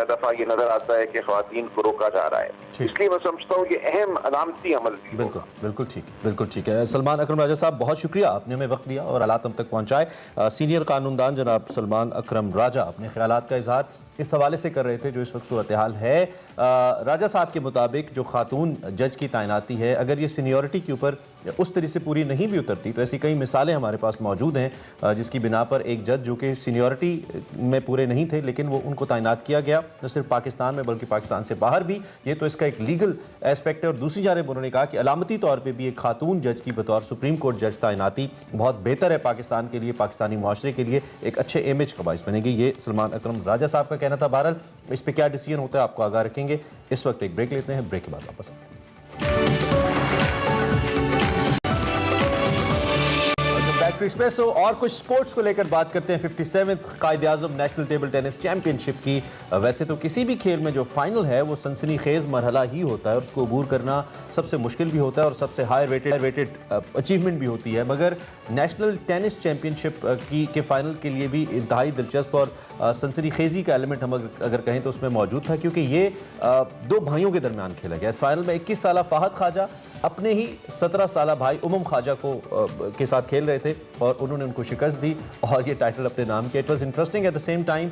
दफा ये नजर आता है कि खवातीन को रोका जा रहा है। इसलिए मैं समझता हूँ ये अहम अलामती अमल भी बिल्कुल बिल्कुल ठीक है, बिल्कुल ठीक है। सलमान अकरम राजा साहब, बहुत शुक्रिया, आपने हमें वक्त दिया और हालात हम तक पहुँचाए। सीनियर कानूनदान जनाब सलमान अकरम राजा अपने ख्यालात का इजहार इस हवाले से कर रहे थे जो इस वक्त सूरत हाल है। राजा साहब के मुताबिक जो खातून जज की तैनाती है, अगर ये सीनियरिटी के ऊपर उस तरह से पूरी नहीं भी उतरती तो ऐसी कई मिसालें हमारे पास मौजूद हैं जिसकी बिना पर एक जज जो कि सीनियरिटी में पूरे नहीं थे लेकिन वो उनको तैनात किया गया, न सिर्फ पाकिस्तान में बल्कि पाकिस्तान से बाहर भी। ये तो इसका एक लीगल एस्पेक्ट है। और दूसरी जानिब उन्होंने कहा कि अलामती तौर पर भी एक खातून जज की बतौर सुप्रीम कोर्ट जज तैनाती बहुत बेहतर है पाकिस्तान के लिए, पाकिस्तानी माशरे के लिए एक अच्छे इमेज का बाइस बनेगी। ये सलमान अकरम राजा साहब का कहना था। बहरहाल इस पर क्या डिसीजन होता है आपको आगाह रखेंगे। इस वक्त एक ब्रेक लेते हैं, ब्रेक के बाद वापस आते हैं। आफ्टर एक्सप्रेसो और कुछ स्पोर्ट्स को लेकर बात करते हैं। 57th Quaid-e-Azam national table tennis championship की। वैसे तो किसी भी खेल में जो फाइनल है वो सनसनीखेज मरहला ही होता है और उसको अबूर करना सबसे मुश्किल भी होता है और सबसे हाई रेटेड अचीवमेंट भी होती है, मगर नेशनल टेनिस चैंपियनशिप के फाइनल के लिए भी इंतहाई दिलचस्प और सनसनीखेजी का एलिमेंट हम अगर कहें तो उसमें मौजूद था, क्योंकि ये दो भाइयों के दरमियान खेला गया। इस फाइनल में 21 साला फाहद ख्वाजा अपने ही 17 साला भाई उमम ख्वाजा को के साथ खेल रहे थे और उन्होंने उनको शिकस्त दी और ये टाइटल अपने नाम किया। It was interesting at the same time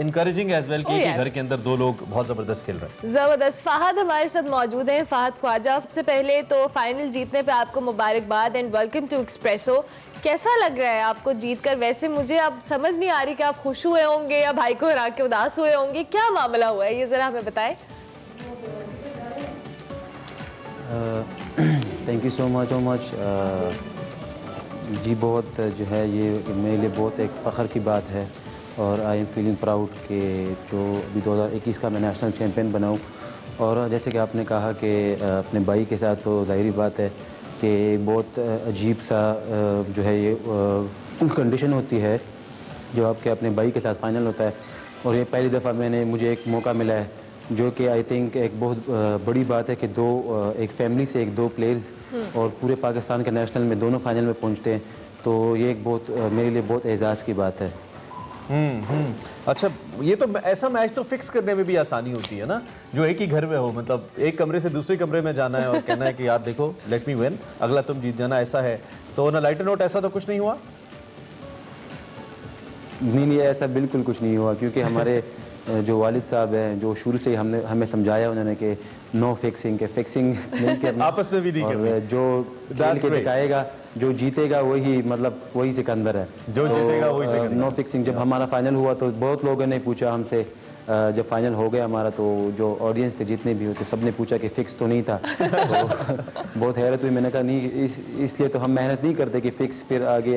encouraging as well कि घर के अंदर दो लोग बहुत जबरदस्त खेल रहे हैं। जबरदस्त। फाहद हमारे साथ मौजूद हैं, फाहद ख्वाजा। सबसे पहले तो फाइनल जीतने पे आपको मुबारकबाद एंड वेलकम टू एक्सप्रेसो। कैसा लग रहा है आपको जीतकर? वैसे मुझे अब समझ नहीं आ रही कि आप खुश हुए होंगे या भाई को हरा के उदास हुए होंगे, क्या मामला हुआ है ये जरा हमें बताएं। थैंक यू सो मच जी। बहुत जो है ये मेरे लिए बहुत एक फ़ख्र की बात है और आई एम फीलिंग प्राउड कि जो अभी 2021 का मैं नेशनल चैम्पियन बनाऊँ। और जैसे कि आपने कहा कि अपने भाई के साथ, तो ज़ाहिरी बात है कि बहुत अजीब सा जो है ये कंडीशन होती है जो आपके अपने भाई के साथ फाइनल होता है। और ये पहली दफ़ा मुझे एक मौका मिला है जो कि आई थिंक एक बहुत बड़ी बात है कि एक फैमिली से दो प्लेयर्स और पूरे पाकिस्तान के नेशनल में दोनों फाइनल में पहुंचते हैं, तो ये एक बहुत मेरे लिए बहुत एजाज़ की बात है। अच्छा, ये तो ऐसा मैच तो फिक्स करने में भी आसानी होती है ना, जो एक ही घर में हो, मतलब एक कमरे से दूसरे कमरे में जाना है और कहना है कि यार देखो लेट मी विन, अगला तुम जीत जाना, ऐसा है। तो ना लाइटर नोट ऐसा तो कुछ नहीं हुआ? नहीं, ऐसा बिल्कुल कुछ नहीं हुआ, क्योंकि हमारे जो वालिद साहब हैं, जो शुरू से ही हमें समझाया उन्होंने कि नो फिक्सिंग के फिक्सिंग नहीं करना आपस में भी नहीं करना, और जो खेल के दिखाएगा, जो जीतेगा वही वही सिकंदर है, जो जीतेगा वही सिकंदर। Know fixing. जब हमारा फाइनल हुआ तो बहुत लोगों ने पूछा हमसे, जब फाइनल हो गया हमारा, तो जो ऑडियंस थे जितने भी होते सब ने पूछा कि फिक्स तो नहीं था। तो बहुत हैरत हुई। मैंने कहा नहीं, इसलिए तो हम मेहनत नहीं करते कि फिक्स फिर आगे।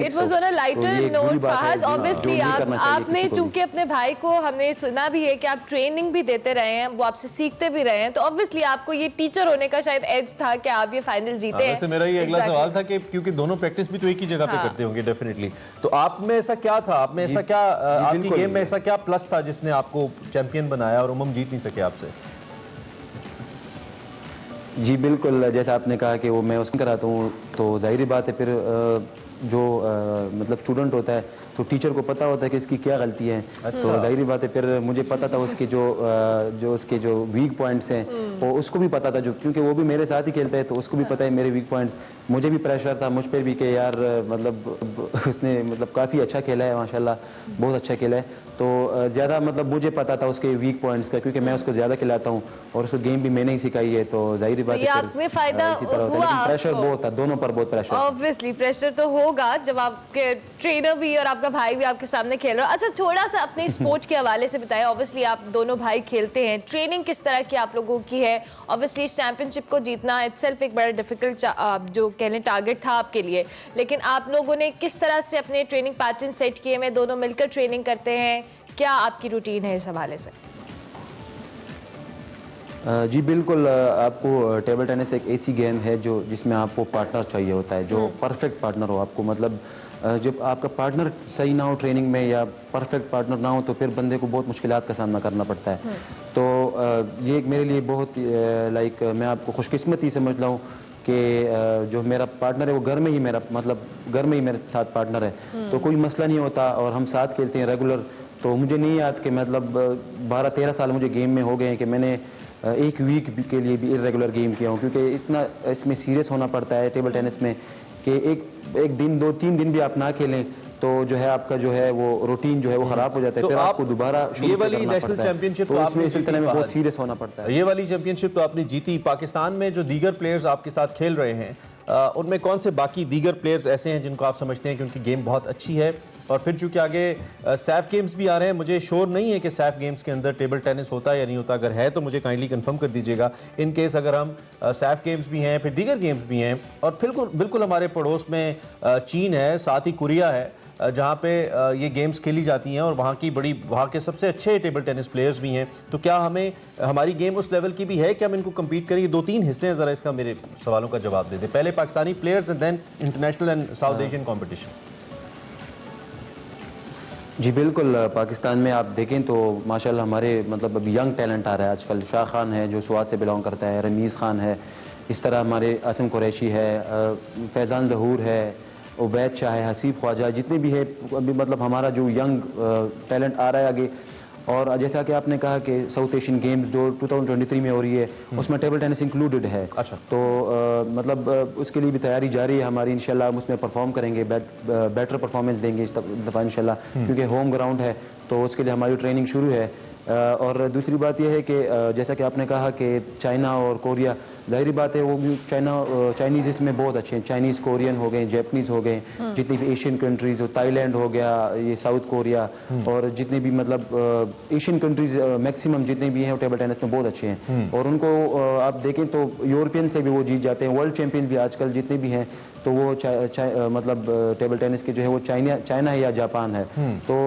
It was on a lighter note Fahad. Obviously आपने चूंकि अपने भाई को, हमने सुना भी है कि आप ट्रेनिंग भी देते रहे हैं, वो आपसे सीखते भी रहे हैं, तो ऑब्वियसली आपको ये टीचर होने का शायद एज था कि आप ये फाइनल जीते हैं। वैसे मेरा ये अगला सवाल था कि क्योंकि दोनों प्रैक्टिस भी तो एक ही जगह पे करते होंगे डेफिनेटली, तो आप में ऐसा क्या था, आप में ऐसा क्या, आपकी गेम में ऐसा क्या प्लस था जिसने आपको चैंपियन बनाया और उमम जीत नहीं सके आपसे? जी बिल्कुल, जैसा आपने कहा कि वो मैं उसमें कराता हूँ, तो जाहिर बात है फिर जो मतलब स्टूडेंट होता है तो टीचर को पता होता है कि इसकी क्या गलती है। तो जाहिर बात है फिर मुझे पता था उसके उसके जो वीक पॉइंट्स हैं वो उसको भी पता था, जो क्योंकि वो भी मेरे साथ ही खेलता है तो उसको भी पता है मेरे वीक पॉइंट्स। मुझे भी प्रेशर था मुझ पर भी कि यार मतलब उसने मतलब काफ़ी अच्छा खेला है, माशाल्लाह बहुत अच्छा खेला है, तो ज़्यादा मतलब मुझे पता था उसके वीक पॉइंट्स का, क्योंकि मैं उसको ज़्यादा खिलाता हूँ और उसको गेम भी मैंने ही सिखाई है, तो जाहिर बात है फायदा हुआ। प्रेशर बहुत था, दोनों पर बहुत प्रेशर। ऑब्वियसली प्रेशर तो होगा जब आपके ट्रेनर भी और आपका भाई भी आपके सामने खेल रहा है। अच्छा, थोड़ा सा अपने स्पोर्ट्स के हवाले से बताएं। ऑब्वियसली आप दोनों भाई खेलते हैं, ट्रेनिंग किस तरह की आप लोगों की है? ऑब्वियसली इस चैंपियनशिप को जीतना इटसेल्फ एक बड़ा डिफिकल्ट जो कहने टारगेट था आपके लिए, लेकिन आप लोगों ने किस तरह से अपने ट्रेनिंग पैटर्न सेट किए हैं? दोनों मिलकर ट्रेनिंग करते हैं, क्या आपकी रूटीन है इस हवाले से? जी बिल्कुल, आपको टेबल टेनिस एक ऐसी गेम है जो जिसमें आपको पार्टनर चाहिए होता है, जो परफेक्ट पार्टनर हो आपको। मतलब जब आपका पार्टनर सही ना हो ट्रेनिंग में या परफेक्ट पार्टनर ना हो तो फिर बंदे को बहुत मुश्किलात का सामना करना पड़ता है। तो ये एक मेरे लिए बहुत मैं आपको खुशकिस्मत ही समझ हूँ कि जो मेरा पार्टनर है वो घर में ही मेरे साथ पार्टनर है, तो कोई मसला नहीं होता और हम साथ खेलते हैं रेगुलर। तो मुझे नहीं याद कि मतलब 12-13 साल मुझे गेम में हो गए हैं कि मैंने एक वीक के लिए भी इरेगुलर गेम किया हूँ, क्योंकि इतना इसमें सीरियस होना पड़ता है टेबल टेनिस में कि एक दिन 2-3 दिन भी आप ना खेलें तो जो है आपका जो है वो रूटीन जो है वो खराब हो जाता है। तो फिर आपको दोबारा ये वाली नेशनल चैंपियनशिप तो आपने सिलसिले में बहुत सीरियस होना पड़ता है। ये वाली चैंपियनशिप तो आपने जीती। पाकिस्तान में जो दीगर प्लेयर्स आपके साथ खेल रहे हैं उनमें कौन से बाकी दीगर प्लेयर्स ऐसे हैं जिनको आप समझते हैं कि उनकी गेम बहुत अच्छी है और फिर चूंकि आगे सैफ गेम्स भी आ रहे हैं, मुझे श्योर नहीं है कि सैफ गेम्स के अंदर टेबल टेनिस होता है या नहीं होता, अगर है तो मुझे काइंडली कंफर्म कर दीजिएगा। इन केस अगर हम सैफ गेम्स भी हैं, फिर दीगर गेम्स भी हैं, और बिल्कुल हमारे पड़ोस में चीन है, साथ ही कोरिया है जहाँ पे ये गेम्स खेली जाती हैं और वहाँ के सबसे अच्छे टेबल टेनिस प्लेयर्स भी हैं, तो क्या हमारी गेम उस लेवल की भी है कि हम इनको कम्पीट करें? ये 2-3 हिस्से हैं, ज़रा इसका मेरे सवालों का जवाब दे दें। पहले Pakistani players and then international and South Asian competition. जी बिल्कुल, पाकिस्तान में आप देखें तो माशाल्लाह हमारे मतलब अभी यंग टैलेंट आ रहा है आजकल। शाह खान है जो स्वात से बिलोंग करता है, रमीज़ खान है, इस तरह हमारे आसिम कुरैशी है, फैज़ान ज़हूर है, उबैद शाह है, हसीब ख्वाजा, जितने भी है अभी मतलब हमारा जो यंग टैलेंट आ रहा है आगे। और जैसा कि आपने कहा कि साउथ एशियन गेम्स जो 2023 में हो रही है उसमें टेबल टेनिस इंक्लूडेड है। अच्छा। तो मतलब उसके लिए भी तैयारी जारी है हमारी, इंशाल्लाह हम उसमें परफॉर्म करेंगे, बेटर परफॉर्मेंस देंगे इस दफ़ा इंशाल्लाह, क्योंकि होम ग्राउंड है तो उसके लिए हमारी ट्रेनिंग शुरू है। और दूसरी बात यह है कि जैसा कि आपने कहा कि चाइना और कोरिया, जाहिर बात है वो भी चाइनीज़ इसमें बहुत अच्छे हैं, चाइनीज़ कोरियन हो गए, जैपनीज़ हो गए, जितनी भी एशियन कंट्रीज़ हो, थाईलैंड हो गया, ये साउथ कोरिया, और जितने भी मतलब एशियन कंट्रीज़ मैक्सिमम जितने भी हैं वो टेबल टेनिस में बहुत अच्छे हैं। और उनको आप देखें तो यूरोपियन से भी वो जीत जाते हैं, वर्ल्ड चैंपियन भी आजकल जितने भी हैं तो वो मतलब टेबल टेनिस के जो है वो चाइना है या जापान है। तो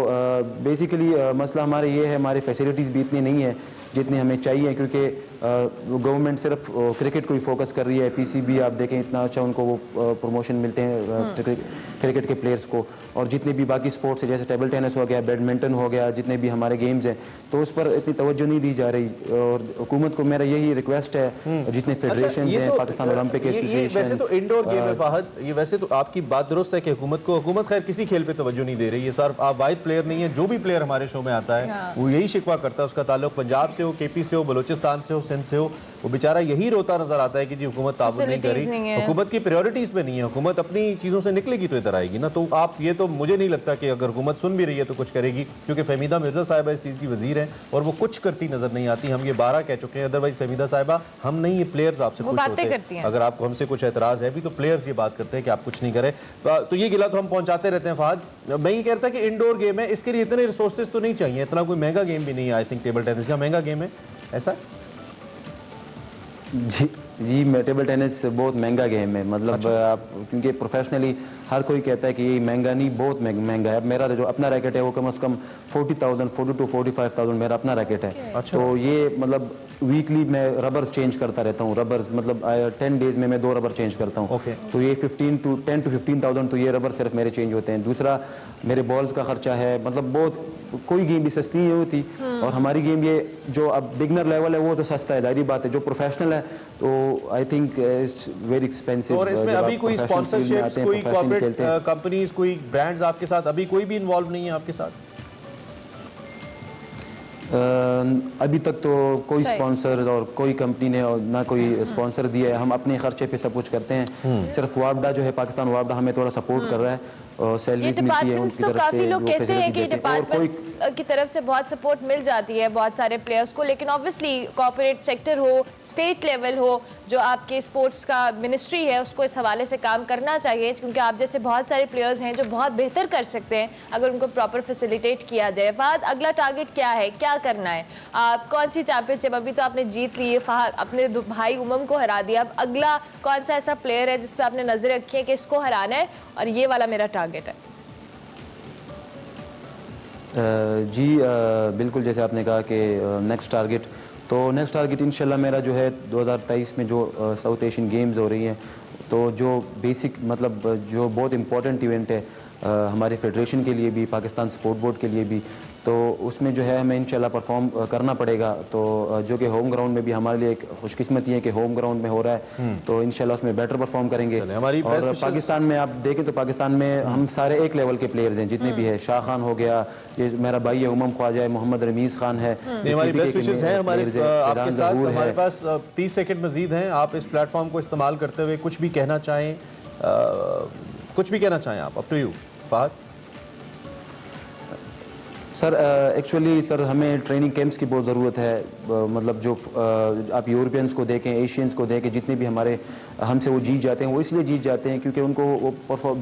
बेसिकली मसला हमारे ये है, हमारी फैसिलिटीज़ भी इतनी नहीं है जितनी हमें चाहिए, क्योंकि गवर्नमेंट सिर्फ क्रिकेट को ही फोकस कर रही है। पीसीबी आप देखें इतना अच्छा उनको वो प्रमोशन मिलते हैं क्रिकेट के प्लेयर्स को, और जितने भी बाकी स्पोर्ट्स है जैसे टेबल टेनिस हो गया, बैडमिंटन हो गया, जितने भी हमारे गेम्स हैं तो उस पर इतनी तवज्जो नहीं दी जा रही। और हुकूमत को मेरा यही रिक्वेस्ट है, जितने फेडरेशन हैं, पाकिस्तान ओलंपिक एसोसिएशन, वैसे तो इंडोर गेम है फाहद, ये वैसे तो आपकी बात दुरुस्त है कि हुकूमत खैर किसी खेल पे तवज्जो नहीं दे रही है। सर आप वाहिद प्लेयर नहीं है, जो भी प्लेयर हमारे शो में आता है वो यही शिकवा करता है, उसका ताल्लुक पंजाब से हो, केपी से हो, बलोचिस्तान से हो, सिंध से हो, वो बेचारा यही रोता नजर आता है कि जी हुकूमत ताबून नहीं कर रही, हुकूमत की प्रायोरिटीज पे नहीं है, हुकूमत अपनी चीजों से निकलेगी तो इधर आएगी ना। तो आप ये तो मुझे नहीं लगता कि अगर हुकूमत सुन भी रही है तो कुछ करेगी, क्योंकि फहमीदा मिर्जा साहिबा इस चीज़ की वजीर हैं और वो कुछ करती नजर नहीं आती। हम ये 12 कह चुके हैं, अदरवाइज फहमीदा साहिबा हम नहीं, ये प्लेयर्स आपसे खुश होते हैं। अगर आपको हमसे कुछ एतराज है भी तो प्लेयर्स ये बात करते हैं कि आप कुछ नहीं करें, तो ये गिला तो हम पहुंचाते रहते हैं। फाहद, मैं ये कहता कि इंडोर गेम है, इसके लिए इतने रिसोर्सेज तो नहीं चाहिए, इतना कोई महंगा गेम भी नहीं है। आई थिंक टेबल टेनिस का महंगा गेम है, ऐसा? जी टेबल टेनिस बहुत महंगा गेम है, मतलब अच्छा। आप क्योंकि प्रोफेशनली हर कोई कहता है कि ये महंगा नहीं, बहुत महंगा है। अब मेरा जो अपना रैकेट है वो कम से कम 40,000 to 45,000 मेरा अपना रैकेट है। अच्छा। तो ये मतलब वीकली मैं रबर चेंज करता रहता हूँ, रबर मतलब 10 डेज में मैं 2 रबर चेंज करता हूँ। तो ये 10 to 15,000 तो ये रबर सिर्फ मेरे चेंज होते हैं। दूसरा मेरे बॉल्स का खर्चा है, मतलब बहुत, कोई गेम भी सस्ती नहीं होती। और हमारी गेम ये जो अब बिगनर लेवल है वो तो सस्ता है, जाहिर बात है। जो प्रोफेशनल है तो I think it's very expensive. और इसमें अभी कोई स्पॉन्सरशिप्स, कोई कॉर्पोरेट कंपनीज, कोई ब्रांड्स आपके साथ अभी कोई भी इन्वॉल्व नहीं है आपके साथ? अभी तक तो कोई स्पॉन्सर और कोई कंपनी ने ना कोई स्पॉन्सर दिया है। हम अपने खर्चे पे सब कुछ करते हैं। सिर्फ वापडा जो है, पाकिस्तान वापडा हमें थोड़ा सपोर्ट कर रहा है। ये डिपार्टमेंट्स तो काफी लोग कहते हैं कि डिपार्टमेंट्स की तरफ से बहुत सपोर्ट मिल जाती है बहुत सारे प्लेयर्स को, लेकिन ऑब्वियसली कॉर्पोरेट सेक्टर हो, स्टेट लेवल हो, जो आपके स्पोर्ट्स का मिनिस्ट्री है उसको इस हवाले से काम करना चाहिए, क्योंकि आप जैसे बहुत सारे प्लेयर्स हैं जो बहुत बेहतर कर सकते हैं अगर उनको प्रॉपर फैसिलिटेट किया जाए। फहद, अगला टारगेट क्या है, क्या करना है? आप कौन सी चैंपियनशिप, अभी तो आपने जीत ली है, फहद अपने भाई उमम को हरा दिया, अब अगला कौन सा ऐसा प्लेयर है जिस पर आपने नजर रखी है कि इसको हराना है और ये वाला मेरा टारगेट है? जी बिल्कुल, जैसे आपने कहा कि नेक्स्ट टारगेट इंशाल्लाह मेरा जो है 2023 में जो साउथ एशियन गेम्स हो रही हैं, तो जो बेसिक मतलब जो बहुत इम्पोर्टेंट इवेंट है हमारे फेडरेशन के लिए भी, पाकिस्तान स्पोर्ट बोर्ड के लिए भी, तो उसमें जो है हमें इंशाल्लाह परफॉर्म करना पड़ेगा। तो जो कि होम ग्राउंड में भी हमारे लिए एक खुशकिस्मती है कि होम ग्राउंड में हो रहा है, तो इंशाल्लाह उसमें बेटर परफॉर्म करेंगे। और पाकिस्तान में आप देखें तो पाकिस्तान में हम सारे एक लेवल के प्लेयर्स हैं, जितने भी है। शाह खान हो गया, ये मेरा भाई है उमम ख्वाजा है, मोहम्मद रमीज़ खान है। हमारी बेस्ट विशेस हैं हमारे आपके साथ। हमारे पास 30 सेकंड मजीद हैं, आप इस प्लेटफॉर्म को इस्तेमाल करते हुए कुछ भी कहना चाहें, आप, up to you. Fahad sir, actually sir हमें ट्रेनिंग कैंप्स की बहुत ज़रूरत है। मतलब जो आप यूरोपियंस को देखें, एशियंस को देखें, जितने भी हमारे हमसे वो जीत जाते हैं, वो इसलिए जीत जाते हैं क्योंकि उनको वो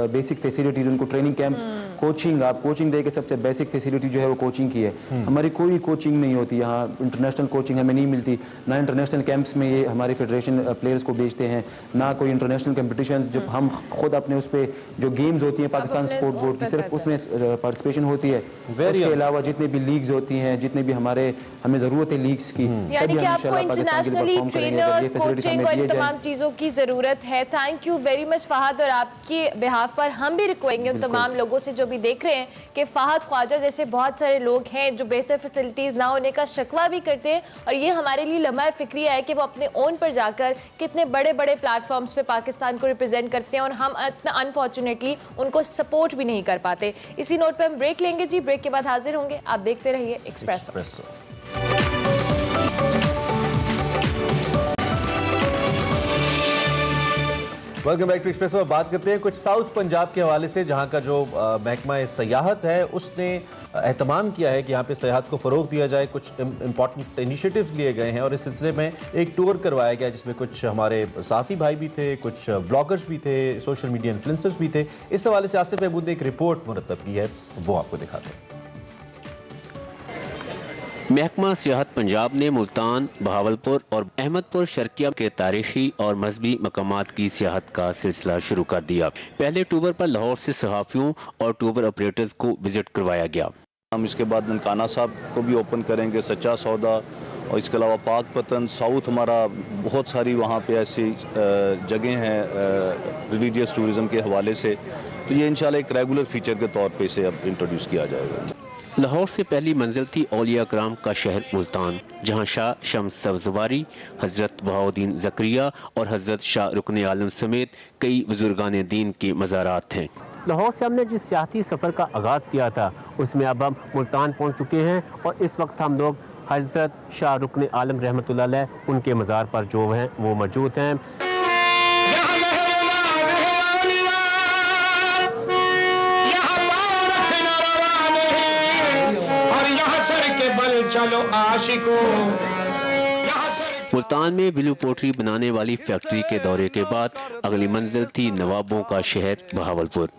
बेसिक फैसिलिटीज, उनको ट्रेनिंग कैंप, कोचिंग, आप कोचिंग दे के सबसे बेसिक फैसिलिटी जो है वो कोचिंग की है। हमारी कोई कोचिंग नहीं होती यहाँ, इंटरनेशनल कोचिंग हमें नहीं मिलती, ना इंटरनेशनल कैंप्स में ये हमारी फेडरेशन प्लेयर्स को भेजते हैं, ना कोई इंटरनेशनल कंपटीशन। जब हम खुद अपने उस पर जो गेम्स होती हैं पाकिस्तान स्पोर्ट बोर्ड की, सिर्फ उसमें पार्टिसिपेशन होती है। उसके अलावा जितने भी लीग्स होती हैं, जितने भी हमें जरूरत है लीग्स की, यानी कि आपको इंटरनेशनली ट्रेनर्स, कोचिंग और इन तमाम चीजों की जरूरत है। Thank you very much Fahad, और आपके बिहाफ पर हम भी रिक्वेंगे उन तमाम लोगों से जो भी देख रहे हैं कि फहद ख्वाजा जैसे बहुत सारे लोग हैं जो बेहतर फैसिलिटीज ना होने का शिकवा भी करते हैं, और ये हमारे लिए लम्हा फिक्रिया है कि वो अपने ओन पर जाकर कितने बड़े बड़े प्लेटफॉर्म्स पे पाकिस्तान को रिप्रेजेंट करते हैं, और हम इतना अनफॉर्चुनेटली उनको सपोर्ट भी नहीं कर पाते। इसी नोट पर हम ब्रेक लेंगे जी, ब्रेक के बाद हाजिर होंगे। आप देखते रहिए Expresso. Welcome back to Expresso. अब बात करते हैं कुछ साउथ पंजाब के हवाले से, जहां का जो महकमा सयाहत है उसने एहतमाम किया है कि यहाँ पे सयाहत को फ़रोग दिया जाए। कुछ इंपॉर्टेंट इनिशिएटिव्स लिए गए हैं और इस सिलसिले में एक टूर करवाया गया जिसमें कुछ हमारे सहाफ़ी भाई भी थे, कुछ ब्लॉगर्स भी थे, सोशल मीडिया इन्फ्लुएंसर्स भी थे। इस हवाले से आसिफ महमूद ने एक रिपोर्ट मुरतब की है, वो आपको दिखाते हैं। महकमा सियाहत पंजाब ने मुल्तान, बहावलपुर और अहमदपुर शर्किया के तारीखी और मजहबी मकामात की सियाहत का सिलसिला शुरू कर दिया। पहले टूर पर लाहौर से सहाफ़ियों और टूर ऑपरेटर्स को विजिट करवाया गया। हम इसके बाद ननकाना साहब को भी ओपन करेंगे, सच्चा सौदा, और इसके अलावा पाक पतन, साउथ हमारा बहुत सारी वहाँ पे ऐसी जगह हैं रिलीजियस टूरिज़म के हवाले से, तो ये इंशाल्लाह एक रेगुलर फीचर के तौर पे इसे अब इंट्रोड्यूस किया जाएगा। लाहौर से पहली मंजिल थी औलिया कराम का शहर मुल्तान, जहाँ शाह शम्स सब्ज़वारी, हज़रत बहाउद्दीन ज़करिया और हज़रत शाह रुकन आलम समेत कई बुजुर्गान दीन के मज़ारात हैं। लाहौर से हमने जिस सियासी सफ़र का आगाज़ किया था उसमें अब हम मुल्तान पहुँच चुके हैं, और इस वक्त हम लोग हज़रत शाह रुकन आलम रहमतुल्लाह अलैह उनके मज़ार पर जो हैं वो मौजूद हैं। मुल्तान में ब्लू पोट्री बनाने वाली फैक्ट्री के दौरे के बाद अगली मंजिल थी नवाबों का शहर बहावलपुर।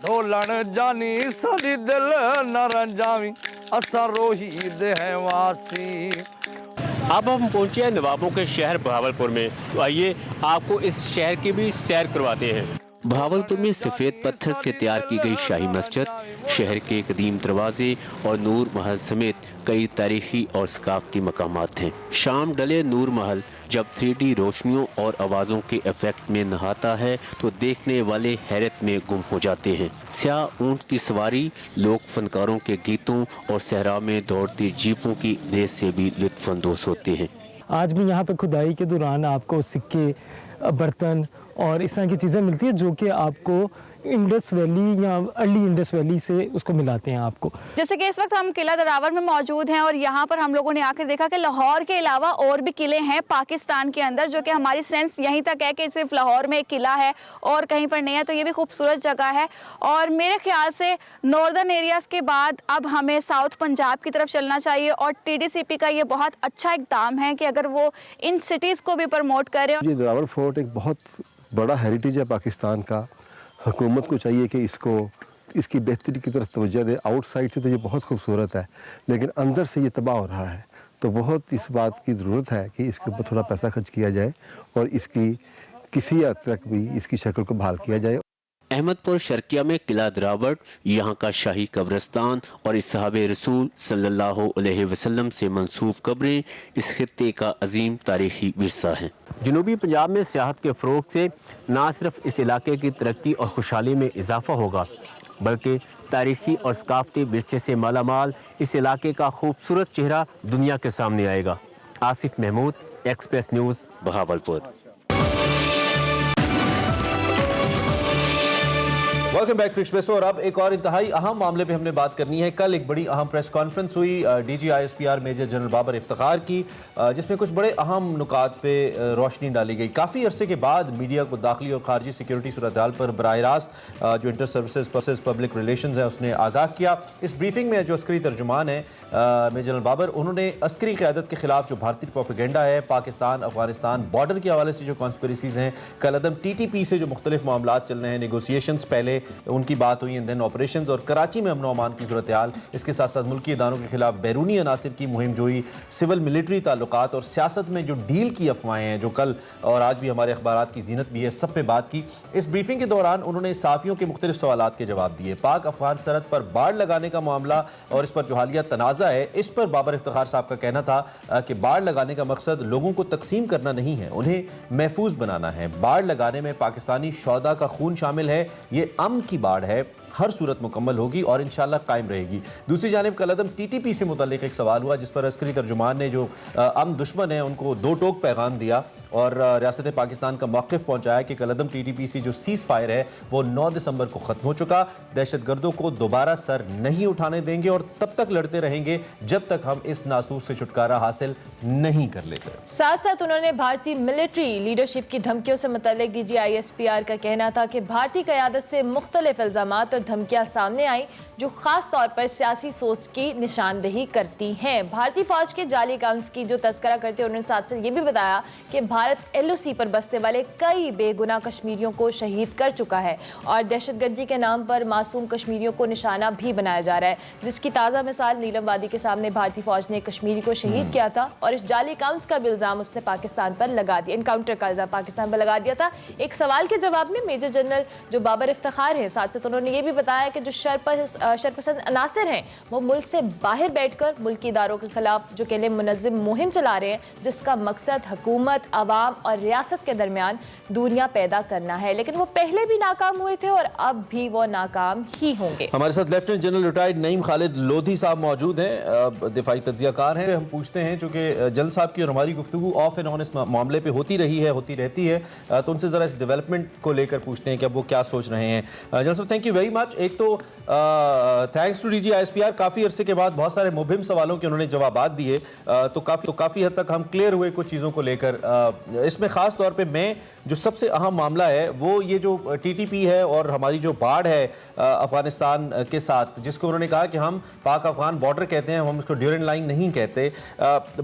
अब हम पहुंचे हैं नवाबों के शहर बहावलपुर में, तो आइए आपको इस शहर की भी सैर करवाते हैं। बहावलपुर में सफ़ेद पत्थर से तैयार की गई शाही मस्जिद, शहर के कदीम दरवाजे और नूर महल समेत कई तारीखी और सकाफती मकामात हैं। शाम डले नूर महल जब 3D रोशनियों और आवाज़ों के इफेक्ट में नहाता है तो देखने वाले हैरत में गुम हो जाते हैं। स्याह ऊंट की सवारी, लोक फनकारों के गीतों और सहरा में दौड़ती जीपों की रेस से भी लुत्फानंदोज़ होते हैं। आज भी यहाँ पे खुदाई के दौरान आपको सिक्के, बर्तन और इस तरह की चीज़ें मिलती है जो कि आपको इंडस वैली या अर्ली इंडस वैली से उसको मिलाते हैं आपको। जैसे कि इस वक्त हम किला दरावर में मौजूद हैं और यहाँ पर हम लोगों ने आकर देखा कि लाहौर के अलावा और भी किले हैं पाकिस्तान के अंदर, जो कि हमारी सेंस यहीं तक है कि सिर्फ लाहौर में एक किला है और कहीं पर नहीं है, तो ये भी खूबसूरत जगह है। और मेरे ख्याल से नॉर्दर्न एरियाज़ के बाद अब हमें साउथ पंजाब की तरफ चलना चाहिए, और TDCP का ये बहुत अच्छा इक़दाम है कि अगर वो इन सिटीज़ को भी प्रमोट करें। ये दरावर फोर्ट एक बहुत बड़ा हेरिटेज है पाकिस्तान का। हुकूमत को चाहिए कि इसकी बेहतरी की तरफ तवज्जो दे। आउटसाइड से तो ये बहुत खूबसूरत है, लेकिन अंदर से ये तबाह हो रहा है, तो बहुत इस बात की ज़रूरत है कि इसके ऊपर थोड़ा पैसा खर्च किया जाए और इसकी किसी हद तक भी इसकी शक्ल को बहाल किया जाए। अहमदपुर शर्किया में किला दरावट, यहाँ का शाही कब्रिस्तान और इसहाबे रसूल सल्लल्लाहु अलैहि वसल्लम से मंसूब कब्रें इस खित्ते का अजीम तारीखी विरसा हैं। जनूबी पंजाब में सियाहत के फ़रोग से न सिर्फ इस इलाके की तरक्की और खुशहाली में इजाफा होगा, बल्कि तारीखी और सकाफती विरसे से मालामाल इस इलाके का खूबसूरत चेहरा दुनिया के सामने आएगा। Asif Mahmood, Express News, Bahawalpur. Welcome back to Expresso. और अब एक और इंतहाई अहम मामले पे हमने बात करनी है। कल एक बड़ी अहम प्रेस कॉन्फ्रेंस हुई DG ISPR major general Babar Iftikhar की, जिसमें कुछ बड़े अहम नुकात पे रोशनी डाली गई। काफ़ी अरसे के बाद मीडिया को दाखिली और खारजी सिक्योरिटी सूरत हाल पर बराह रास्त जो इंटर सर्विसेज पब्लिक रिलेशंस है उसने आगाह किया। इस ब्रीफिंग में जो अस्करी तर्जुमान है मेजर जनरल बाबर, उन्होंने अस्करी क़यादत के खिलाफ जो भारतीय प्रोपेगेंडा है, पाकिस्तान अफगानिस्तान बॉर्डर के हवाले से जो कॉन्स्पिरेसीज हैं, कलअदम TTP से जो मुख्तलिफ मामला चल रहे हैं, नेगोशिएशंस पहले उनकी बात हुई, एंड देन ऑपरेशंस, और कराची में अमन अमान की सूरत हाल, इसके साथ साथ मुल्की इदारों के खिलाफ बैरूनी अनासिर की मुहिम जोई, सिविल मिलिट्री ताल्लुकात और सियासत में जो डील की अफवाहें हैं जो कल और आज भी हमारे अखबारात की जीनत भी है, सब पे बात की। इस ब्रीफिंग के दौरान उन्होंने साफियों के मुख्तलिफ सवालात के जवाब दिए। पाक अफगान सरहद पर बाढ़ लगाने का मामला और इस पर जो हालिया तनाज़ा है, इस पर बाबर इफ्तिखार साहब का कहना था कि बाढ़ लगाने का मकसद लोगों को तकसीम करना नहीं है, उन्हें महफूज बनाना है। बाढ़ लगाने में पाकिस्तानी शौदा का खून शामिल है, ये अमन की बाढ़ है, हर सूरत मुकम्मल होगी और इंशाल्लाह कायम रहेगी। दूसरी जानिब कलअदम TTP से मुतालिक एक सवाल हुआ, जिस पर अस्करी तर्जुमान ने जो अमन दुश्मन है उनको दो टोक पैगाम दिया और रियासत पाकिस्तान का मौक़िफ़ पहुँचाया कि कलअदम TTP से जो सीज़ फायर है वो 9 दिसंबर को ख़त्म हो चुका, दहशतगर्दों को दोबारा सर नहीं उठाने देंगे और तब तक लड़ते रहेंगे जब तक हम इस नासूस से छुटकारा हासिल नहीं कर लेते। साथ साथ उन्होंने भारतीय मिलिट्री लीडरशिप की धमकियों से मुतालिक DG ISPR का कहना था कि भारतीय क़यादत से मुख्तलिफ इल्ज़ामात और धमकियां सामने आई जो खास तौर पर सियासी सोच की निशानदेही करती हैं। भारतीय फौज के जाली अकाउंट्स की जो तस्करा करते हैं, उन्होंने साथ साथ ये भी बताया कि भारत LOC पर बसने वाले कई बेगुनाह कश्मीरियों को शहीद कर चुका है और दहशतगर्दी के नाम पर मासूम कश्मीरियों को निशाना भी बनाया जा रहा है, जिसकी ताज़ा मिसाल नीलम वादी के सामने भारतीय फौज ने कश्मीरी को शहीद किया था और इस जाली अकाउंट्स का भी इल्ज़ाम उसने पाकिस्तान पर लगा दिया, इनकाउंटर का इल्ज़ाम पाकिस्तान पर लगा दिया था। एक सवाल के जवाब में मेजर जनरल जो बाबर इफ्तिखार है, साथ साथ उन्होंने ये भी बताया कि जो शरपसंद अनासर हैं वो मुल्क से बाहर बैठकर मुल्की इदारों के खिलाफ जो के लिए मुनज़्ज़म मुहिम चला रहे हैं, जिसका मकसद हुकूमत, अवाम और रियासत के दरमियान दूरियां पैदा करना है, लेकिन वो पहले भी नाकाम हुए थे और अब भी वो नाकाम ही होंगे। हमारे साथ lieutenant general retired Naeem Khalid Lodhi साहब मौजूद हैं, दिफाई तज्ज़ियाकार हैं। हम पूछते हैं, चूँकि जनरल साहब की और हमारी गुफ्तगू ऑफ एंड ऑन इस मामले पर होती रही है, होती रहती है, तो उनसे ज़रा इस डेवलपमेंट को लेकर पूछते हैं कि अब वो क्या सोच रहे हैं। जनरल साहब, थैंक यू वेरी मच। एक तो थैंक्स टू DG ISPR, काफ़ी अरसे के बाद बहुत सारे मुबहिम सवालों के उन्होंने जवाबात दिए, तो काफ़ी हद तक हम क्लियर हुए कुछ चीज़ों को लेकर। इसमें ख़ास तौर पे मैं जो सबसे अहम मामला है वो ये जो TTP है और हमारी जो बाढ़ है अफ़गानिस्तान के साथ, जिसको उन्होंने कहा कि हम पाक अफ़गान बॉर्डर कहते हैं, हम उसको ड्यूरेंट लाइन नहीं कहते।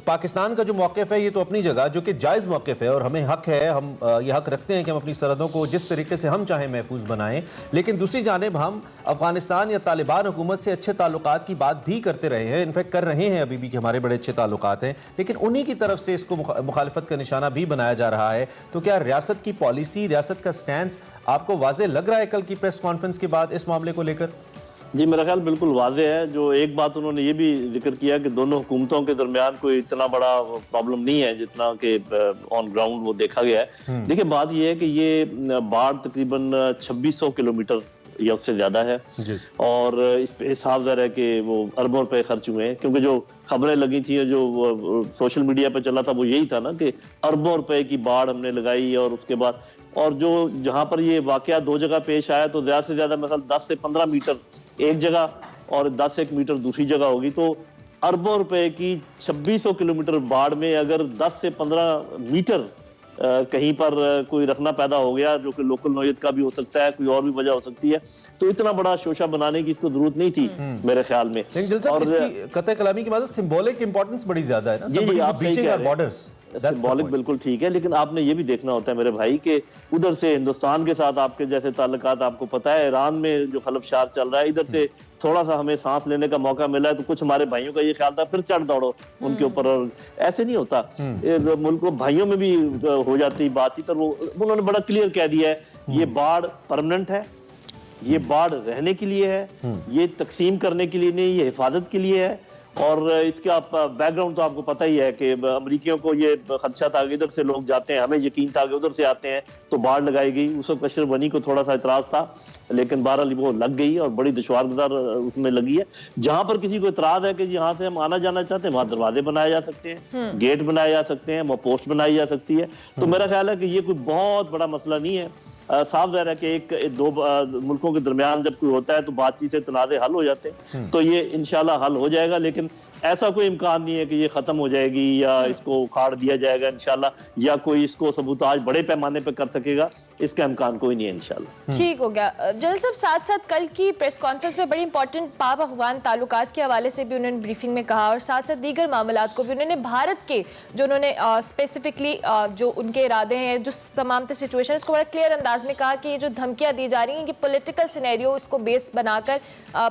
पाकिस्तान का जो मौक़िफ़ है ये तो अपनी जगह जो कि जायज़ मौक़िफ़ है और हमें हक़ है, हम ये हक़ रखते हैं कि हम अपनी सरहदों को जिस तरीके से हम चाहें महफूज बनाएं, लेकिन दूसरी जानिब हम अफ़गानिस्तान या तालिबान हुकूमत से अच्छे ताल्लुकात की बात भी करते रहे हैं, इनफैक्ट कर रहे हैं अभी भी कि हमारे बड़े अच्छे ताल्लुकात हैं, लेकिन उन्हीं की तरफ से इसको मुखालिफत का निशाना भी बनाया जा रहा है। तो क्या रियासत की पॉलिसी, रियासत का स्टैंड आपको वाज़े लग रहा है कल की प्रेस कॉन्फ्रेंस के बाद इस मामले को लेकर? जी, मेरा ख्याल बिल्कुल वाज़े है। जो एक बात उन्होंने ये भी जिक्र किया कि दोनों हुकूमतों के दरमियान कोई इतना बड़ा प्रॉब्लम नहीं है जितना कि ऑन ग्राउंड वो देखा गया है। देखिए, बात ये है कि ये बाढ़ तकरीबन 2600 किलोमीटर या उससे ज़्यादा है और इस पे हिसाब ज़रा है कि वो अरबों रुपए खर्च हुए हैं, क्योंकि जो खबरें लगी थी, जो सोशल मीडिया पे चला था, वो यही था ना कि अरबों रुपए की बाढ़ हमने लगाई और उसके बाद और जो जहाँ पर ये वाकया दो जगह पेश आया तो ज़्यादा से ज़्यादा मतलब 10 से 15 मीटर एक जगह और 10-1 मीटर दूसरी जगह होगी, तो अरबों रुपए की 2600 किलोमीटर बाढ़ में अगर 10 से 15 मीटर कहीं पर कोई रखना पैदा हो गया, जो कि लोकल नौयत का भी हो सकता है, कोई और भी वजह हो सकती है, तो इतना बड़ा शोशा बनाने की इसको जरूरत नहीं थी मेरे ख्याल में। और इसकी कतई कलामी की बात है, सिंबॉलिक इंपॉर्टेंस बड़ी ज्यादा है ना, सिंबॉलिक बिल्कुल ठीक है, लेकिन आपने ये भी देखना होता है मेरे भाई कि उधर से हिंदुस्तान के साथ आपके जैसे ताल्लुकात, आपको पता है ईरान में जो खलफशार चल रहा है, इधर से थोड़ा सा हमें सांस लेने का मौका मिला है तो कुछ हमारे भाइयों का ये ख्याल था फिर चढ़ दौड़ो उनके ऊपर, और ऐसे नहीं होता। मुल्क भाइयों में भी हो जाती बातचीत, और वो उन्होंने बड़ा क्लियर कह दिया है ये बाढ़ परमानेंट है, ये बाढ़ रहने के लिए है, ये तकसीम करने के लिए नहीं, ये हिफाजत के लिए है। और इसका बैकग्राउंड तो आपको पता ही है कि अमरीकियों को ये खदशा था कि इधर से लोग जाते हैं, हमें यकीन था कि उधर से आते हैं तो बाढ़ लगाई गई। उस वक्त अशरफ गनी को थोड़ा सा इतराज था, लेकिन बहरहाल वो लग गई और बड़ी दुश्वारगुजार उसमें लगी है। जहां पर किसी को इतराज है कि यहाँ से हम आना जाना चाहते हैं, वहां दरवाजे बनाए जा सकते हैं, गेट बनाए जा सकते हैं, वहाँ पोस्ट बनाई जा सकती है। तो मेरा ख्याल है कि ये कोई बहुत बड़ा मसला नहीं है। साफ ज़ाहिर है कि एक दो मुल्कों के दरमियान जब कोई होता है तो बातचीत से तनाज़े हल हो जाते हैं, तो ये इंशाल्लाह हल हो जाएगा। लेकिन ऐसा कोई इम्कान नहीं है कि ये खत्म हो जाएगी या इसको उखाड़ दिया जाएगा इंशाल्लाह, या कोई इसको सबूताज बड़े पैमाने पर कर सकेगा, इसका इम्कान कोई नहीं है इंशाल्लाह। ठीक हो गया। जल साहब, साथ साथ कल की प्रेस कॉन्फ्रेंस में बड़ी इंपॉर्टेंट पाक अफगान ताल्लुकात के हवाले से भी उन्होंने ब्रीफिंग में कहा, और साथ साथ दीगर मामलात को भी उन्होंने भारत के जो उन्होंने स्पेसिफिकली जो उनके इरादे हैं, जो तमाम सिचुएशन, इसको बड़ा क्लियर अंदाज में कहा कि ये जो धमकियाँ दी जा रही हैं कि पॉलिटिकल सिनेरियो इसको बेस बनाकर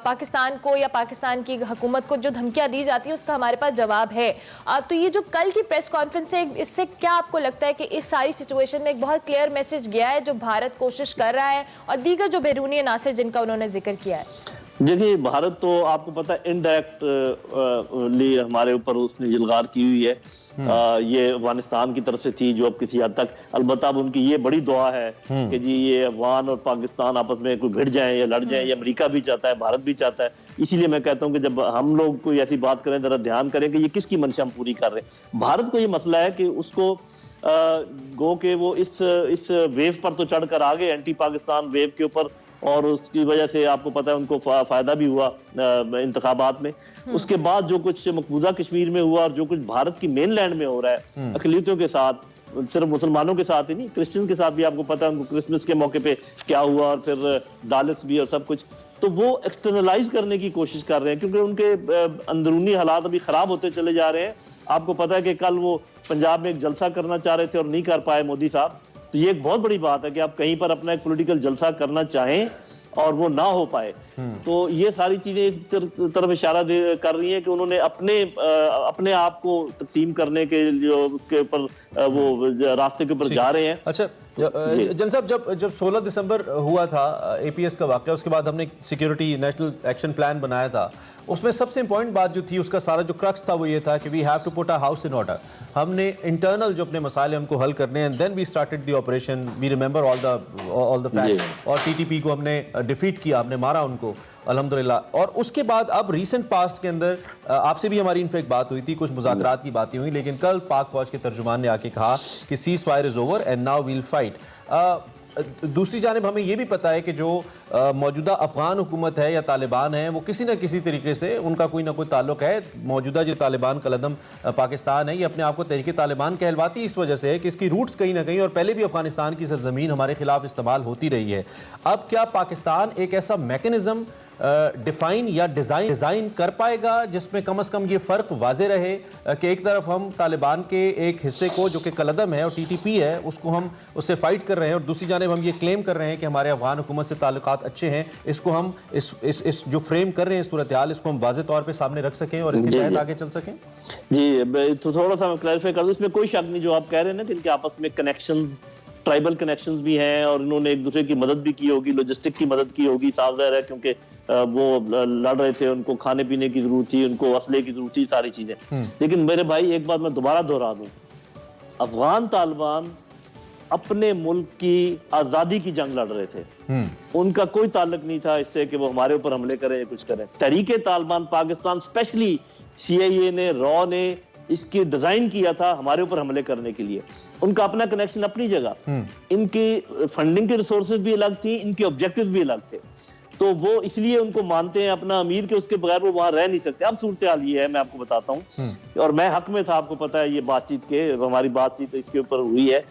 पाकिस्तान को या पाकिस्तान की हुकूमत को जो धमकियाँ दी जाती है उसका हमारे पास जवाब है। तो ये जो कल की प्रेस कॉन्फ्रेंस है, इससे क्या आपको लगता है कि इस सारी सिचुएशन में एक बहुत क्लियर मैसेज गया है जो भारत कोशिश कर रहा है, और दीगर जो बैरूनी अनासर जिनका उन्होंने जिक्र किया है? देखिए, भारत तो आपको पता है इनडायरेक्टली हमारे ऊपर उसने इल्गार की हुई है। ये अफगानिस्तान की तरफ से थी जो अब किसी हद तक, अलबत्ता अब उनकी ये बड़ी दुआ है कि जी ये अफगान और पाकिस्तान आपस में कोई भिड़ जाए या लड़ जाए, ये अमेरिका भी चाहता है, भारत भी चाहता है। इसीलिए मैं कहता हूं कि जब हम लोग कोई ऐसी बात करें, जरा ध्यान करें कि ये किसकी मंशा हम पूरी कर रहे हैं। भारत को ये मसला है कि उसको गो के वो इस वेव पर तो चढ़कर आ गए, एंटी पाकिस्तान वेव के ऊपर, और उसकी वजह से आपको पता है उनको फायदा भी हुआ इंतखाबात में। उसके बाद जो कुछ मकबूजा कश्मीर में हुआ और जो कुछ भारत की मेन लैंड में हो रहा है अकलियतों के साथ, सिर्फ मुसलमानों के साथ ही नहीं, क्रिश्चियन के साथ भी आपको पता है उनको क्रिसमस के मौके पे क्या हुआ, और फिर दालिस भी और सब कुछ, तो वो एक्सटर्नलाइज करने की कोशिश कर रहे हैं क्योंकि उनके अंदरूनी हालात अभी खराब होते चले जा रहे हैं। आपको पता है कि कल वो पंजाब में एक जलसा करना चाह रहे थे और नहीं कर पाए मोदी साहब, तो ये एक बहुत बड़ी बात है कि आप कहीं पर अपना एक पॉलिटिकल जलसा करना चाहें और वो ना हो पाए। तो ये सारी चीजें एक तरफ इशारा कर रही हैं कि उन्होंने अपने आप को तकसीम करने के ऊपर वो रास्ते के ऊपर जा रहे हैं। अच्छा जल साहब, जब 16 दिसंबर हुआ था एपीएस का वाकया, उसके बाद हमने सिक्योरिटी नेशनल एक्शन प्लान बनाया था, उसमें सबसे इंपॉर्टेंट बात जो थी, उसका सारा जो क्रक्स था वो ये था कि we have to put a house in order. हमने इंटरनल जो अपने मसाले हमको हल करने हैं, then we started the operation, we remember all the facts, और टीटीपी को हमने डिफीट किया, हमने मारा उनको अल्हम्दुलिल्लाह। और उसके बाद अब रीसेंट पास्ट के अंदर आपसे भी हमारी इनफैक्ट बात हुई थी, कुछ मुज़ाकरात की बातें हुई, लेकिन कल पाक फौज के तर्जुमान ने आके कहा कि ceasefire is over and now we'll fight. दूसरी जानिब हमें यह भी पता है कि जो मौजूदा अफगान हुकूमत है या तालिबान है, वो किसी न किसी तरीके से उनका कोई ना कोई ताल्लुक है। मौजूदा जो तालिबान कलदम पाकिस्तान है, ये अपने आप को तहरीक तालिबान कहलवाती इस वजह से है कि इसकी रूट्स कहीं ना कहीं, और पहले भी अफगानिस्तान की सरजमीन हमारे खिलाफ इस्तेमाल होती रही है। अब क्या पाकिस्तान एक ऐसा मैकेनिज्म डिफाइन या डिज़ाइन कर पाएगा जिसमें कम से कम ये फ़र्क वाजे रहे कि एक तरफ हम तालिबान के एक हिस्से को जो कि कलदम है और टीटीपी है उसको हम उससे फाइट कर रहे हैं, और दूसरी जानिब हम ये क्लेम कर रहे हैं कि हमारे अफगान हुकूमत से ताल्लुकात अच्छे हैं। इसको हम इस जो फ्रेम कर रहे हैं सूरत हाल, इसको हम वाजे तौर पर सामने रख सकें और इसके तहत आगे चल सकें। जी, तो थोड़ा सा मैं क्लैरिफाई कर दूं, इसमें कोई शक नहीं जो आप कह रहे हैं ना कि इनके आपस में कनेक्शंस, ट्राइबल कनेक्शंस भी हैं, और इन्होंने एक दूसरे की मदद भी की होगी, लॉजिस्टिक की मदद की होगी, साफ ज़ाहिर है क्योंकि वो लड़ रहे थे, उनको खाने पीने की जरूरत थी, उनको असले की जरूरत थी, सारी चीजें। लेकिन मेरे भाई एक बात मैं दोबारा दोहरा दूं, अफगान तालिबान अपने मुल्क की आजादी की जंग लड़ रहे थे, उनका कोई ताल्लुक नहीं था इससे कि वो हमारे ऊपर हमले करें या कुछ करें। तहरीके तालिबान पाकिस्तान, स्पेशली CIA ने, रॉ ने इसकी डिजाइन किया था हमारे ऊपर हमले करने के लिए। उनका अपना कनेक्शन अपनी जगह, इनकी फंडिंग के रिसोर्सेज भी अलग थी, इनके ऑब्जेक्टिव भी अलग थे, तो वो इसलिए उनको मानते हैं अपना अमीर के, उसके बगैर वो वहां रह नहीं सकते। अब सूरत हाल ये है, मैं आपको बताता हूँ, और मैं हक में था, आपको पता है ये बातचीत के, हमारी बातचीत इसके ऊपर हुई है।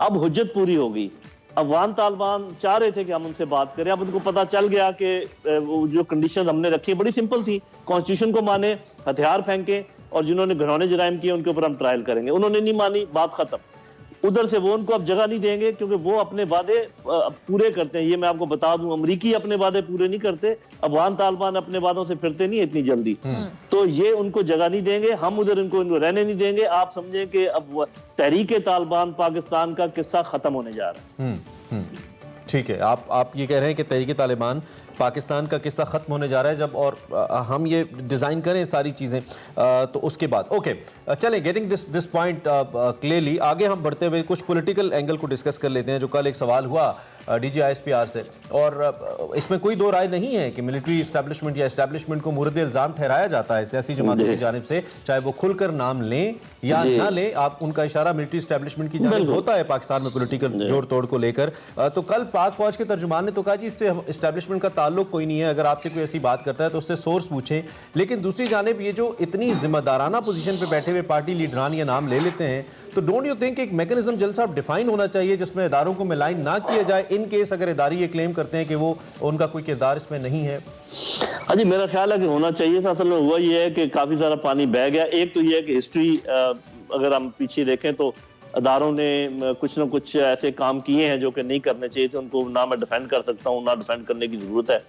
अब हुज्जत पूरी हो गई, अफगान तालिबान चाह रहे थे कि हम उनसे बात करें, अब उनको पता चल गया कि जो कंडीशन हमने रखी बड़ी सिंपल थी, कॉन्स्टिट्यूशन को माने, हथियार फेंके, और जिन्होंने घिनौने जराइम किए उनके ऊपर हम ट्रायल करेंगे। उन्होंने नहीं मानी, बात खत्म। उधर से वो उनको अब जगह नहीं देंगे क्योंकि वो अपने वादे पूरे करते हैं, ये मैं आपको बता दूं, अमरीकी अपने वादे पूरे नहीं करते, अफगान तालिबान अपने वादों से फिरते नहीं इतनी जल्दी, तो ये उनको जगह नहीं देंगे, हम उधर इनको रहने नहीं देंगे। आप समझें कि अब तहरीके तालिबान पाकिस्तान का किस्सा खत्म होने जा रहा है। ठीक है, आप ये कह रहे हैं कि तहरीक तालिबान पाकिस्तान का किस्सा ख़त्म होने जा रहा है जब, और हम ये डिज़ाइन करें सारी चीज़ें तो उसके बाद ओके चलें, गेटिंग दिस पॉइंट क्लियरली आगे हम बढ़ते हुए कुछ पॉलिटिकल एंगल को डिस्कस कर लेते हैं। जो कल एक सवाल हुआ DGISPR से, और इसमें कोई दो राय नहीं है कि मिलिट्री इस्टेब्लिशमेंट या इस्टेब्लिशमेंट को मुर्द इल्ज़ाम ठहराया जाता है सियासी जमातों की जानिब से, चाहे वो खुलकर नाम लें या ना लें। आप उनका इशारा मिलिट्री इस्टेब्लिशमेंट की जानिब होता है पाकिस्तान में पॉलिटिकल जोड़ तोड़ को लेकर। तो कल पाक फौज के तर्जुमान ने तो कहा जी इससे इस्टेब्लिशमेंट का ताल्लुक कोई नहीं है, अगर आपसे कोई ऐसी बात करता है तो उससे सोर्स पूछें। लेकिन दूसरी जानिब ये जो इतनी जिम्मेदाराना पोजीशन पे बैठे हुए पार्टी लीडरान ये नाम ले लेते हैं, तो डोंट यू थिंक एक मैकेनिज्म जल्द साहब डिफाइन होना चाहिए जिसमें इदारों को मिलाइन ना किया जाए इन केस अगर इदारे ये क्लेम करते हैं कि वो उनका कोई किरदार इसमें नहीं है? हाँ जी, मेरा ख्याल है कि होना चाहिए था। असल में हुआ ये है कि काफी सारा पानी बह गया। एक तो ये है कि हिस्ट्री अगर हम पीछे देखें तो अदारों ने कुछ ना कुछ ऐसे काम किए हैं जो कि नहीं करने चाहिए थे, उनको ना मैं डिफेंड कर सकता हूँ ना डिफेंड करने की जरूरत है।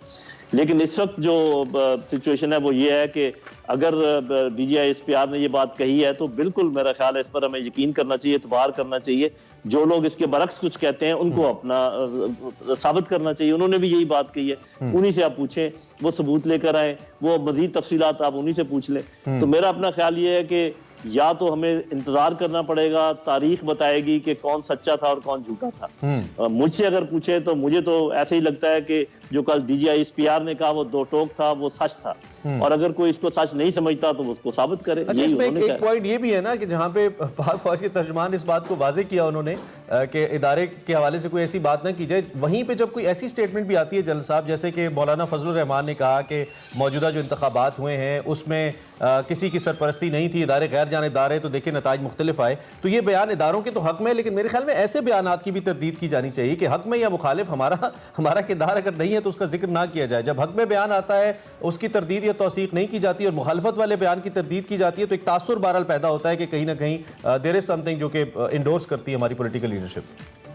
लेकिन इस वक्त जो सिचुएशन है वो ये है कि अगर DGISPR ने ये बात कही है तो बिल्कुल मेरा ख्याल है इस पर हमें यकीन करना चाहिए, एतबार करना चाहिए। जो लोग इसके बरक्स कुछ कहते हैं उनको अपना साबित करना चाहिए। उन्होंने भी यही बात कही है, उन्हीं से आप पूछें, वो सबूत लेकर आए, वो मजीद तफसीलात आप उन्हीं से पूछ लें। तो मेरा अपना ख्याल ये है कि या तो हमें इंतजार करना पड़ेगा, तारीख बताएगी कि कौन सच्चा था और कौन झूठा था। मुझसे अगर पूछे तो मुझे तो ऐसे ही लगता है कि जो कल DGISPR ने कहा वो दो टोक था, वो सच था। और अगर कोई इसको सच नहीं समझता तो उसको साबित करे। अच्छा, इसमें एक पॉइंट ये भी है ना कि जहाँ पे पाक फौज के तर्जुमान इस बात को वाजे किया उन्होंने कि इदारे के हवाले से कोई ऐसी बात ना की जाए, वहीं पे जब कोई ऐसी स्टेटमेंट भी आती है जल साहब, जैसे कि मौलाना फजलुर रहमान ने कहा कि मौजूदा जो इंतखाबात हुए हैं उसमें किसी की सरपरस्ती नहीं थी, इदारे गैर जानिबदार है, तो देखिए नताइज मुख्तलिफ आए। तो ये बयान इदारों के तो हक में, लेकिन मेरे ख्याल में ऐसे बयानात की भी तरदीद की जानी चाहिए कि हक में या मुखालिफ हमारा किरदार अगर नहीं है तो उसका जिक्र ना किया जाए। जब हक में बयान आता है उसकी तरदीद या तौसीक नहीं की जाती और मुखालफत वाले बयान की तरदीद की जाती है तो एक तासुर बहरहाल पैदा होता है कि कहीं ना कहीं देयर इज समथिंग जो कि इंडोर्स करती है हमारी पॉलिटिकल लीडरशिप।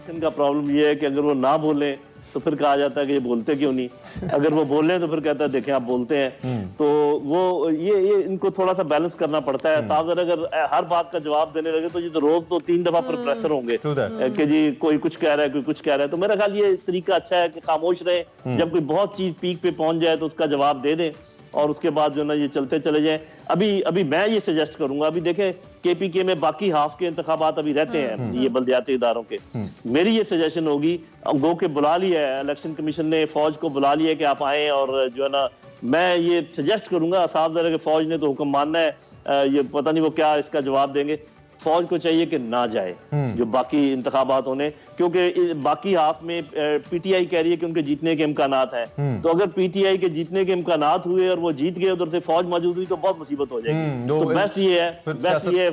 इनका प्रॉब्लम ये है कि अगर वो ना बोले तो फिर कहा जाता है कि ये बोलते क्यों नहीं, अगर वो बोले तो फिर कहता है देखें आप बोलते हैं। तो वो ये इनको थोड़ा सा बैलेंस करना पड़ता है। साहब अगर हर बात का जवाब देने लगे तो ये तो रोज तो 3 दफा पर प्रेशर होंगे कि जी कोई कुछ कह रहा है, कोई कुछ कह रहा है। तो मेरा ख्याल ये तरीका अच्छा है कि खामोश रहे, जब कोई बहुत चीज पीक पे पहुंच जाए तो उसका जवाब दे दें और उसके बाद जो ना ये चलते चले जाएं। अभी मैं ये सजेस्ट करूंगा, अभी देखें KPK में बाकी हाफ के इंतखाबात अभी रहते हैं ये बल्दियाती इदारों के। मेरी ये सजेशन होगी, गो के बुला लिया है इलेक्शन कमीशन ने, फौज को बुला लिया कि आप आए, और जो है ना मैं ये सजेस्ट करूंगा साफ जरा कि फौज ने तो हुक्म मानना है, ये पता नहीं वो क्या इसका जवाब देंगे। फौज को चाहिए कि ना जाए जो बाकी इंतखाबात होने, क्योंकि बाकी हाफ में PTI कह रही है कि उनके जीतने के इम्कानात हैं। तो अगर PTI के जीतने के इम्कानात हुए और वो जीत गए, उधर से फौज मौजूद हुई तो बहुत मुसीबत हो जाएगी। तो बेस्ट ये है, बेस्ट ये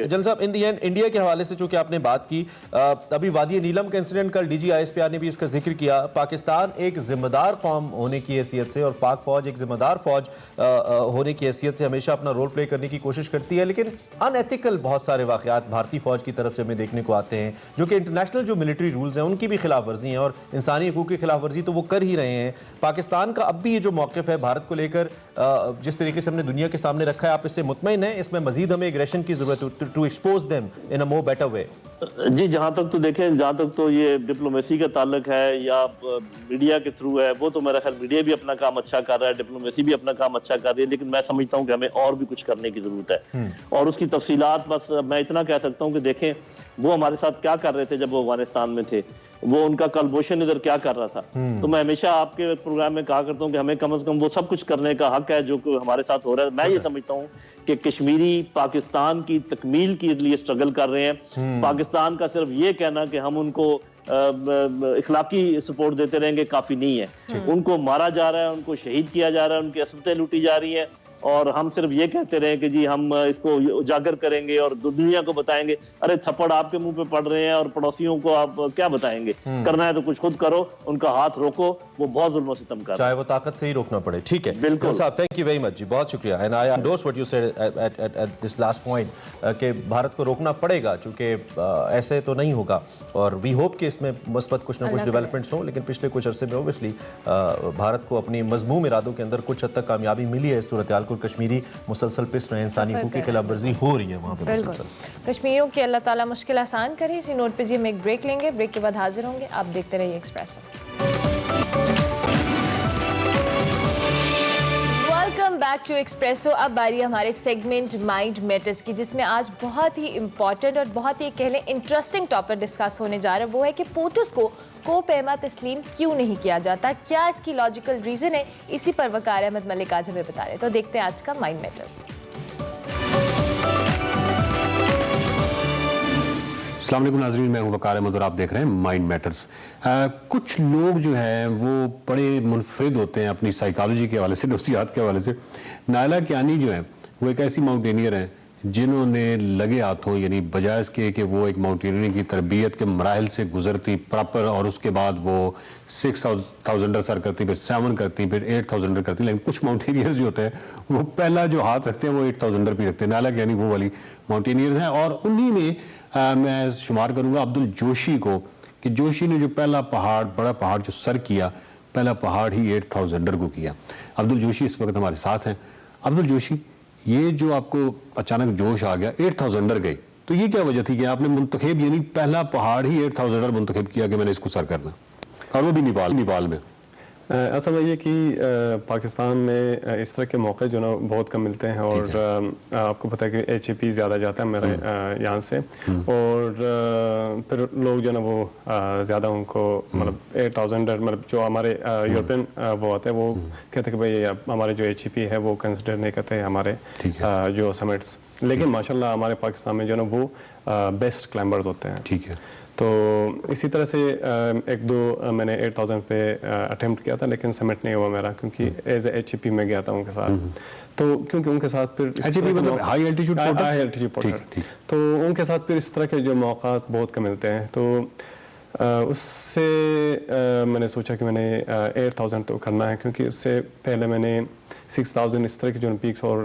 जल साहब इन दी एंड इंडिया के हवाले से जो कि आपने बात की, अभी वादी नीलम का इंसिडेंट कल DGISPR ने भी इसका जिक्र किया। पाकिस्तान एक जिम्मेदार कौम होने की हैसियत से और पाक फौज एक जिम्मेदार फौज होने की हैसियत से हमेशा अपना रोल प्ले करने की कोशिश करती है, लेकिन अनएथिकल बहुत सारे वाकयात भारतीय फौज की तरफ से हमें देखने को आते हैं जो कि इंटरनेशनल जो मिलिट्री रूल्स हैं उनकी भी खिलाफ वर्जी है और इंसानी हकूक़ की खिलाफ वर्जी तो वो कर ही रहे हैं। पाकिस्तान का अब भी ये जो मौक़िफ़ है भारत को लेकर, जिस तरीके से हमने दुनिया के सामने रखा है, आप इससे मुतमईन हैं? इसमें मजीद हमें एग्रेशन की जरूरत है to expose them in a more better way? जी, जहाँ तक तो देखें, जहाँ तक तो ये डिप्लोमेसी का ताल्लुक है या मीडिया के थ्रू है, वो तो मेरा ख्याल मीडिया भी अपना काम अच्छा कर रहा है, डिप्लोमेसी भी अपना काम अच्छा कर रही है, लेकिन मैं समझता हूँ कि हमें और भी कुछ करने की जरूरत है। और उसकी तफसीलात बस मैं इतना कह सकता हूँ कि देखें वो हमारे साथ क्या कर रहे थे जब वो अफगानिस्तान में थे, वो उनका कलभूषण इधर क्या कर रहा था। तो मैं हमेशा आपके प्रोग्राम में कहा करता हूँ कि हमें कम से कम वो सब कुछ करने का हक है जो हमारे साथ हो रहा है। मैं ये समझता हूँ कि कश्मीरी पाकिस्तान की तकमील के लिए स्ट्रगल कर रहे हैं। पाकिस्तान का सिर्फ ये कहना कि हम उनको इखलाकी सपोर्ट देते रहेंगे काफी नहीं है। उनको मारा जा रहा है, उनको शहीद किया जा रहा है, उनकी असमतें लूटी जा रही है और हम सिर्फ ये कहते रहे कि जी हम इसको उजागर करेंगे और दुनिया को बताएंगे। अरे थप्पड़ आपके मुंह पे पड़ रहे हैं और पड़ोसियों को आप क्या बताएंगे? करना है तो कुछ खुद करो, उनका हाथ रोको, वो बहुत जुल्म सितम कर, चाहे वो ताकत से ही रोकना पड़े। ठीक है, बिल्कुल साहब, थैंक यू वेरी मच जी, बहुत शुक्रिया। And I endorse what you said at this last point कि भारत को रोकना पड़ेगा क्योंकि ऐसे तो नहीं होगा और वी होप कि इसमें मुस्बत कुछ ना कुछ डेवलपमेंट्स हो, लेकिन पिछले कुछ अरसे में ओबियसली भारत को अपनी मजमूम इरादों के अंदर कुछ हद तक कामयाबी मिली है। सूरत हाल को कश्मीरी मुसलसल पिस रहे हैं, इंसानी हकूक़ की खिलाफ वर्जी हो रही है वहाँ पे मुसलसल। कश्मीरियों की अल्लाह ताला मुश्किल आसान करे। इसी नोट पे जी हम एक ब्रेक लेंगे, ब्रेक के बाद हाजिर होंगे। आप देखते रहिए एक्सप्रेसो। Back to Expresso. अब बारी हमारे सेगमेंट माइंड मैटर्स की, जिसमें आज बहुत ही इंपॉर्टेंट और बहुत ही कह लें इंटरेस्टिंग टॉपिक डिस्कस होने जा रहा है। वो है कि पोर्टर्स को पैमा तस्लीम क्यों नहीं किया जाता, क्या इसकी लॉजिकल रीजन है। इसी पर वकार अहमद मलिक आज हमें बता रहे हैं। तो देखते हैं आज का माइंड मैटर्स। अस्सलाम वालेकुम नाज़रीन, मैं हूं वकार अहमद और आप देख रहे हैं माइंड मैटर्स। कुछ लोग जो हैं वो बड़े मुनफरिद होते हैं अपनी साइकोलॉजी के हवाले से, नफ्सियात के हवाले से। नायला कियानी जो है वो एक ऐसी माउंटेनियर हैं जिन्होंने लगे हाथों, यानी बजाय इसके कि वो एक माउंटेनियरिंग की तरबियत के मराहल से गुजरती प्रॉपर और उसके बाद वो 6000 सर करती, फिर 7 करती, फिर 8000 करती, लेकिन कुछ माउंटेनियर्स जो होते हैं वो पहला जो हाथ रखते हैं वो 8000 पे रखते हैं। नायला कियानी वो वाली माउंटेनियर्स हैं और उन्हीं में मैं शुमार करूंगा अब्दुल जोशी को, कि जोशी ने जो पहला पहाड़, बड़ा पहाड़ जो सर किया, पहला पहाड़ ही 8000 को किया। अब्दुल जोशी इस वक्त हमारे साथ हैं। अब्दुल जोशी, ये जो आपको अचानक जोश आ गया, 8000 गई, तो ये क्या वजह थी कि आपने मुंतखब, यानी पहला पहाड़ ही 8000 मुंतखब किया कि मैंने इसको सर करना, और वो भी नेपाल में? असल में ये कि पाकिस्तान में इस तरह के मौके जो ना बहुत कम मिलते हैं और आपको पता है कि HAP ज़्यादा जाता है मेरे यहाँ से, और फिर लोग जो ना वो ज़्यादा उनको मतलब 8000 मतलब जो हमारे यूरोपियन वो आते हैं वो कहते हैं कि भाई हमारे जो HAP है वो कंसिडर नहीं करते हैं हमारे जो समिट्स, लेकिन माशाल्लाह हमारे पाकिस्तान में जो ना वो बेस्ट क्लाइंबर्स होते हैं। ठीक है। तो इसी तरह से एक दो मैंने 8000 पे अटेम्प्ट किया था, लेकिन समिट नहीं हुआ मेरा, क्योंकि एज ए HAP में गया था उनके साथ। तो क्योंकि उनके साथ फिर HAP मतलब हाई एल्टीट्यूड पोर्टर, तो उनके साथ फिर इस तरह के जो मौका बहुत कम मिलते हैं, तो उससे मैंने सोचा कि मैंने 8000 तो करना है, क्योंकि उससे पहले मैंने 6000 इस तरह के जो पीक्स और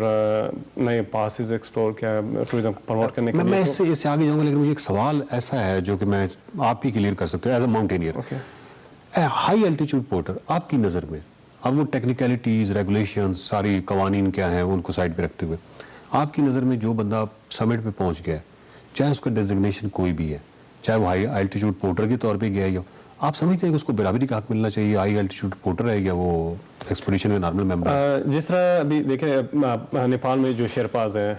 नए पासेस एक्सप्लोर किया टूरिज्म प्रमोट करने के लिए। मैं इससे आगे जाऊंगा, लेकिन मुझे एक सवाल ऐसा है जो कि मैं आप ही क्लियर कर सकते हो as a mountaineer. High altitude porter आपकी नज़र में, अब वो टेक्निकलिटीज़, रेगुलेशंस, सारी कवानीन क्या हैं उनको साइड पे रखते हुए, आपकी नज़र में जो बंदा समिट पे पहुंच गया, चाहे उसका डेजिग्नेशन कोई भी है, चाहे वो हाई एल्टीट्यूड पोर्टर के तौर पे गया है, आप समझते हैं कि उसको बराबरी का हक मिलना चाहिए, हाई एल्टीट्यूड पोर्टर है या वो एक्सपीडिशन में नॉर्मल मेंबर? जिस तरह अभी देखें नेपाल में जो शेरपाज हैं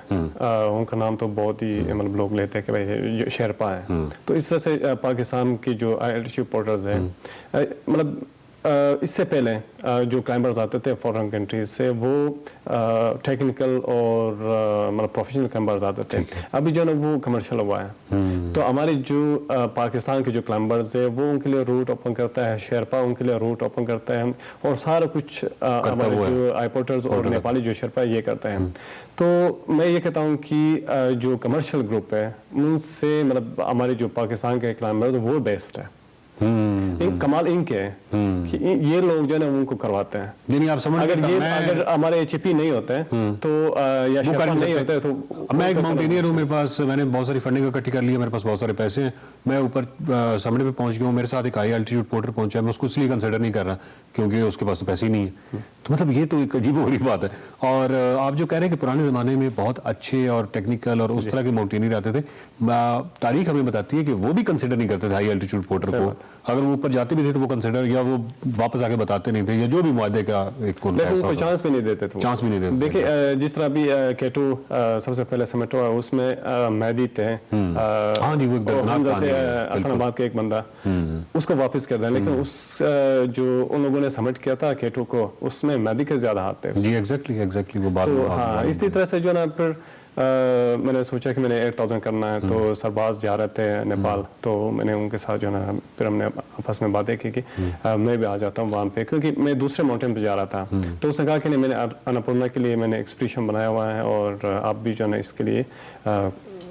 उनका नाम तो बहुत ही मतलब लोग लेते हैं कि भाई जो शेरपा है, तो इस तरह से पाकिस्तान की जो हाई एल्टीट्यूड पोर्टर्स हैं, मतलब इससे पहले जो क्लाइंबर्स आते थे फॉरेन कंट्रीज से वो टेक्निकल और मतलब प्रोफेशनल क्लाइंबर्स आते थे, अभी जो ना वो कमर्शियल हुआ है। तो हमारे जो पाकिस्तान के जो क्लाइंबर्स है वो उनके लिए रूट ओपन करता है, शेरपा उनके लिए रूट ओपन करता है, और सारा कुछ हमारे जो आईपोर्टर्स और नेपाली जो शेरपा ये करते हैं। तो मैं ये कहता हूँ कि जो कमर्शियल ग्रुप है उनसे मतलब हमारे जो पाकिस्तान के क्लाइंबर्स वो बेस्ट है। कमाल इनके है कि ये लोग जो है ना उनको करवाते हैं। नहीं, आप समझ, अगर हमारे HAP नहीं होते हैं तो या शेरपा नहीं होते तो मैं एक माउंटेनियर हूँ, मेरे पास मैंने बहुत सारी फंडिंग इकट्ठी कर ली है, मेरे पास बहुत सारे पैसे हैं, मैं ऊपर समिट पे पहुंच गया हूँ, मेरे साथ एक हाई एल्टीट्यूड पोर्टर पहुंचा है, मैं उसको इसलिए कंसिडर नहीं कर रहा क्योंकि उसके पास तो पैसे ही नहीं है। तो मतलब ये तो एक अजीब बात है। और आप जो कह रहे हैं कि पुराने ज़माने में बहुत अच्छे और टेक्निकल और उस तरह के माउंटेनियर आते थे, तारीख हमें बताती है कि वो भी कंसिडर नहीं करते थे हाई एल्टीट्यूड पोर्टर को, अगर वो ऊपर जाते भी थे तो वो कंसिडर या वो वापस आके बताते नहीं थे, या जो भी मुआहदे का एक उनको चांस भी नहीं देते थे। चांस भी नहीं देते। देखिए जिस तरह अभी K2 सबसे पहले समिट हुआ, उसमें मेहदी थे, हमजा से असलामाबाद का एक बंदा, उसको वापस कर दें, लेकिन उस जो उन लोगों ने समिट किया था K2 को, उसमें मेहदी के ज्यादा हाथ थे। जी एग्जैक्टली वो बात। तो हाँ, इसी तरह से जो ना फिर मैंने सोचा कि मैंने 8000 करना है, तो सरबाज जा रहे थे नेपाल, तो मैंने उनके साथ जो ना फिर हमने आपस में बातें की कि मैं भी आ जाता हूँ वहाँ पे, क्योंकि मैं दूसरे माउंटेन पे जा रहा था। तो उसने कहा कि नहीं, मैंने अन्नपूर्णा के लिए मैंने एक्सपीडिशन बनाया हुआ है और आप भी जो ना इसके लिए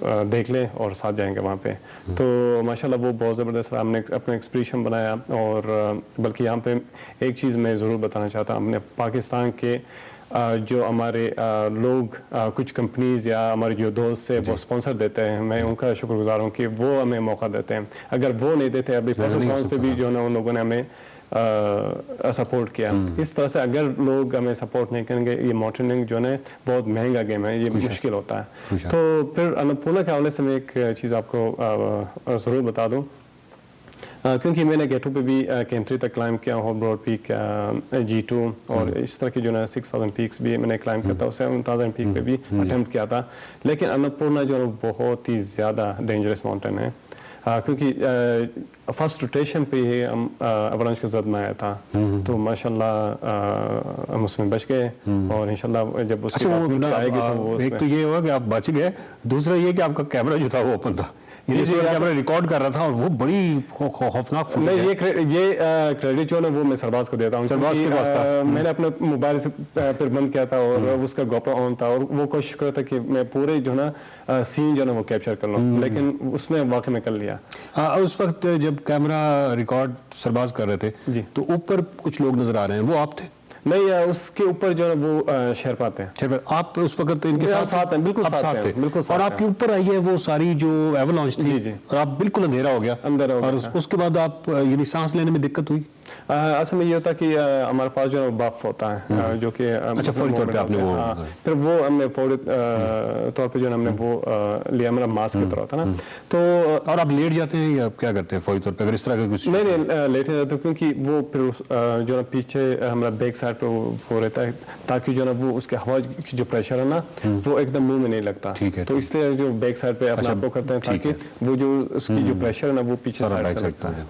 देख लें और साथ जाएंगे वहाँ पे। तो माशाल्लाह वो बहुत ज़बरदस्त, हमने अपना एक्सपीडिशन बनाया। और बल्कि यहाँ पे एक चीज़ मैं ज़रूर बताना चाहता हूँ, हमने पाकिस्तान के जो हमारे लोग कुछ कंपनीज या हमारे जो दोस्त है वो स्पॉन्सर देते हैं, मैं उनका शुक्रगुजार हूँ कि वो हमें मौका देते हैं। अगर वो नहीं देते, अभी पर्सनल पे भी जो ना उन लोगों ने हमें सपोर्ट किया। इस तरह से अगर लोग हमें सपोर्ट नहीं करेंगे, ये माउंटेनियरिंग जो है बहुत महंगा गेम है, ये मुश्किल होता है। तो फिर अन्नपूर्णा के हवाले से मैं एक चीज़ आपको ज़रूर बता दूँ, क्योंकि मैंने गेटो पे भी कैंप 3 तक क्लाइम किया, हॉल ब्रॉड पीक, G2 और इस तरह की जो है 6000 पीक्स भी मैंने क्लाइम किया था, 7000 पीक पे भी अटेम्प्ट किया था। लेकिन अन्नपूर्णा जो है बहुत ही ज़्यादा डेंजरस माउंटेन है, क्योंकि फर्स्ट रोटेशन पे ही हम अवलांच का जद में आया था, तो माशाल्लाह हम उसमें बच गए और इंशाल्लाह जब उसकी आएगी तो वो एक तो ये हुआ कि आप बच गए, दूसरा ये कि आपका कैमरा जो था वो ओपन था, ये कैमरा रिकॉर्ड कर रहा था और वो बड़ी खौफनाक फुटेज है। ये क्रेडिट जो है वो मैं सरबाज को देता हूँ, सरबाज के पास था। मैंने अपने मोबाइल से फिर बंद किया था और उसका गोप्रो ऑन था और वो कोशिश कर रहा था कि मैं पूरे जो ना सीन जो ना वो कैप्चर कर लूँ, लेकिन उसने वाकई में कर लिया। उस वक्त जब कैमरा रिकॉर्ड सरबाज कर रहे थे जी, तो ऊपर कुछ लोग नजर आ रहे हैं, वो आप थे? नहीं, उसके ऊपर जो है वो शेरपा हैं। आप उस वक्त इनके साथ हैं, बिल्कुल साथ हैं, बिल्कुल साथ। और आपके ऊपर आई है वो सारी जो एवलांच थी और आप बिल्कुल अंधेरा हो गया और उसके बाद आप यानी सांस लेने में दिक्कत हुई? असल में ये होता कि हमारे पास जो है बफ होता है जो कि अच्छा फौरी तौर पे आपने वो फिर वो हमने फौरी तौर पे जो है हमने वो लिया, मेरा मास्क की तरह था ना, तो और आप लेट जाते हैं या क्या करते हैं फौरी तौर पे अगर इस तरह का कुछ? नहीं लेट नहीं जाते, क्योंकि वो फिर जो है पीछे हमारा बैक साइड पे वो रहता है ताकि जो है वो उसके हवा की जो प्रेशर है ना वो एकदम मुंह में नहीं लगता, तो इसलिए जो बैक साइड पे अपना आपको करते हैं ताकि वो जो उसकी जो प्रेशर है ना वो पीछे साइड से लगता है।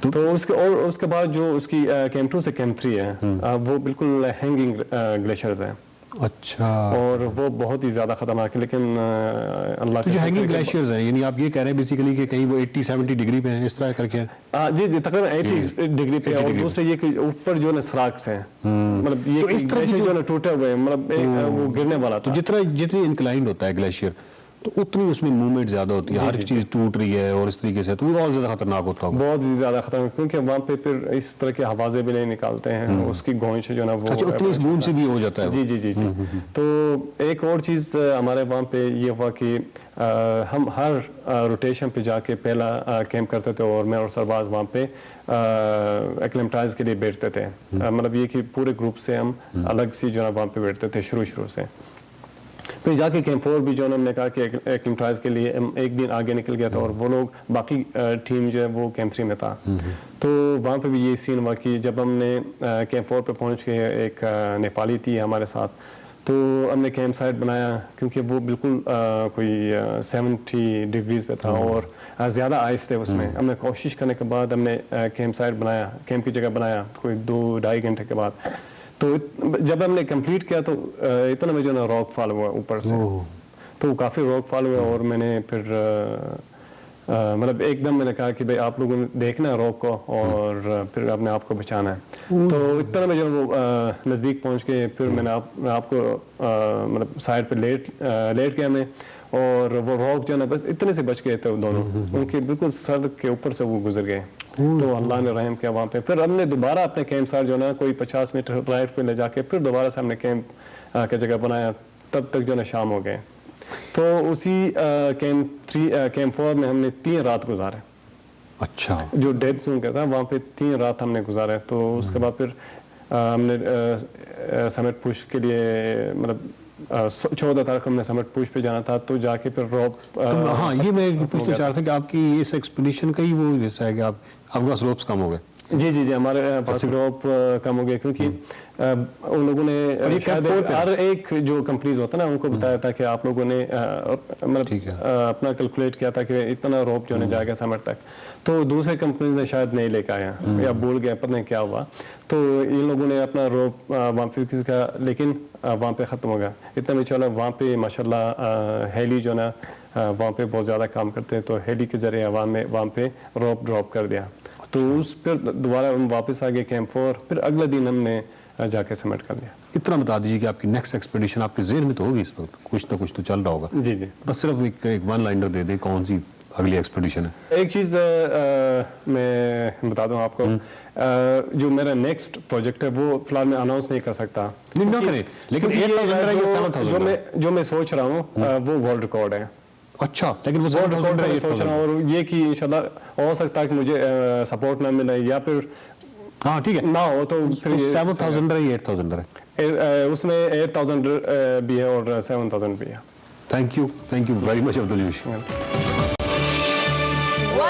तो उसके बाद जो उसकी कैंप 2 से कैंप 3 है वो बिल्कुल हैंगिंग ग्लेशियर्स हैं। अच्छा। और वो बहुत ही ज़्यादा ख़तरनाक है, लेकिन अल्लाह तो जो हैंगिंग ग्लेशियर्स हैं यानी आप ये कह रहे हैं बेसिकली कि कहीं वो 80-70 डिग्री पे हैं, इस तरह करके? जी तकरीबन 80 डिग्री पे। और दूसरे ये कि ऊपर जो है स्राक्स हैं, मतलब ये तो इस तरह की जो है टूटे हुए, मतलब वो गिरने वाला। तो जितनी इंक्लाइंड होता है ग्लेशियर तो उतनी उसमें मूवमेंट ज्यादा होती है, हर चीज टूट रही है और इस तरीके से, तो वो और ज्यादा खतरनाक होता है। बहुत ज्यादा खतरनाक, क्योंकि वहाँ पे फिर इस तरह की आवाजें भी नहीं निकालते हैं, उसकी गूंज जो ना वो उतनी गूंज से भी हो जाता है। जी। तो एक और चीज हमारे वहाँ पे ये हुआ कि हम हर रोटेशन पे जाके पहला कैंप करते थे और मैं और सरबाज वहाँ पे एक्लेमेटाइज के लिए बैठते थे, मतलब ये कि पूरे ग्रुप से हम अलग सी जो है वहाँ पे बैठते थे शुरू से। फिर जाके कैंप 4 भी जो हमने कहा कि एक्लेमेटाइज के लिए हम एक दिन आगे निकल गया था और वो लोग बाकी टीम जो है वो कैंप 3 में था। तो वहाँ पे भी ये सीन हुआ कि जब हमने कैंप 4 पे पहुँच के एक नेपाली थी हमारे साथ, तो हमने कैंप साइट बनाया क्योंकि वो बिल्कुल कोई 70 डिग्रीज पे था और ज़्यादा आइस थे उसमें। हमने कोशिश करने के बाद हमने कैंप साइट बनाया, कैंप की जगह बनाया कोई 2-2.5 घंटे के बाद। तो जब हमने कंप्लीट किया तो इतना में जो ना रॉक फॉल हुआ ऊपर से, तो काफ़ी रॉक फॉल हुआ और मैंने फिर मतलब एकदम मैंने कहा कि भाई आप लोगों ने देखना है रॉक को और फिर अपने आप को बचाना है। तो इतना में जो वो नज़दीक पहुंच के फिर मैंने आपको मतलब साइड पे लेट गया मैं, और वो रॉक जो है ना बस इतने से बच गए थे दोनों, उनके बिल्कुल सर के ऊपर से वो गुजर गए। तो अल्लाह ने रहम किया वहाँ पे। फिर हमने दोबारा अपने कैंप साइड जो ना कोई 50 मीटर राइट पे ले जाके फिर दोबारा से हमने कैंप की जगह बनाया, तब तक जो ना शाम हो गए। तो उसी कैंप 4 में हमने 3 रात गुजारे। अच्छा। जो डेड जोन का था वहाँ पे 3 रात हमने गुजारे। तो उसके बाद फिर हमने समिट पुश के लिए मतलब 14 तारीख को हमने समिट पुश पे जाना था, तो जाके फिर रोप हाँ ये मैं पूछना चाह रहा था कि आपकी इस एक्सपीडिशन का ही वो हिस्सा है कि आपके पास रोप्स कम हो गए? जी हमारे पास रोप कम हो गए क्योंकि उन लोगों ने हर एक जो कंपनीज होता है ना उनको बताया था कि आप लोगों ने मतलब अपना कैलकुलेट किया था कि इतना रोप जो है जाएगा समिट तक, तो दूसरे कंपनीज ने शायद नहीं लेकर आया या भूल गया, पता नहीं क्या हुआ। तो इन लोगों ने अपना रोप वहाँ पे किसी का, लेकिन वहाँ पे ख़त्म हो गया। इतना में चला वहाँ पे माशाल्लाह हेली जो ना वहाँ पे बहुत ज़्यादा काम करते हैं, तो हेली के ज़रिए वहाँ पे रोप ड्रॉप कर दिया। तो उस पर दोबारा हम वापस आ गए कैंप 4, फिर अगले दिन हमने जाके समिट कर लिया। इतना बता दीजिए कि आपकी नेक्स्ट एक्सपेडिशन आपके जेहन में तो होगी इस वक्त, कुछ ना कुछ तो चल रहा होगा। जी बस सिर्फ एक वन लाइनर दे दें, कौन सी अगली एक्सपेडिशन है? एक चीज़ मैं बता दूं आपको, जो मेरा नेक्स्ट प्रोजेक्ट है वो फिलहाल मैं अनाउंस नहीं कर सकता। नहीं ना करें, लेकिन जो मैं सोच रहा हूँ वो वर्ल्ड रिकॉर्ड है। अच्छा, लेकिन वो वर्ल्ड रिकॉर्ड है सोच रहा हूँ, और ये कि इंशाल्लाह हो सकता है कि मुझे सपोर्ट ना मिले या फिर हाँ ठीक है ना हो तो फिर 7,000 है, 8,000 है, उसमें 8,000 भी है और 7,000 भी है। Thank you very much Abdul यूश।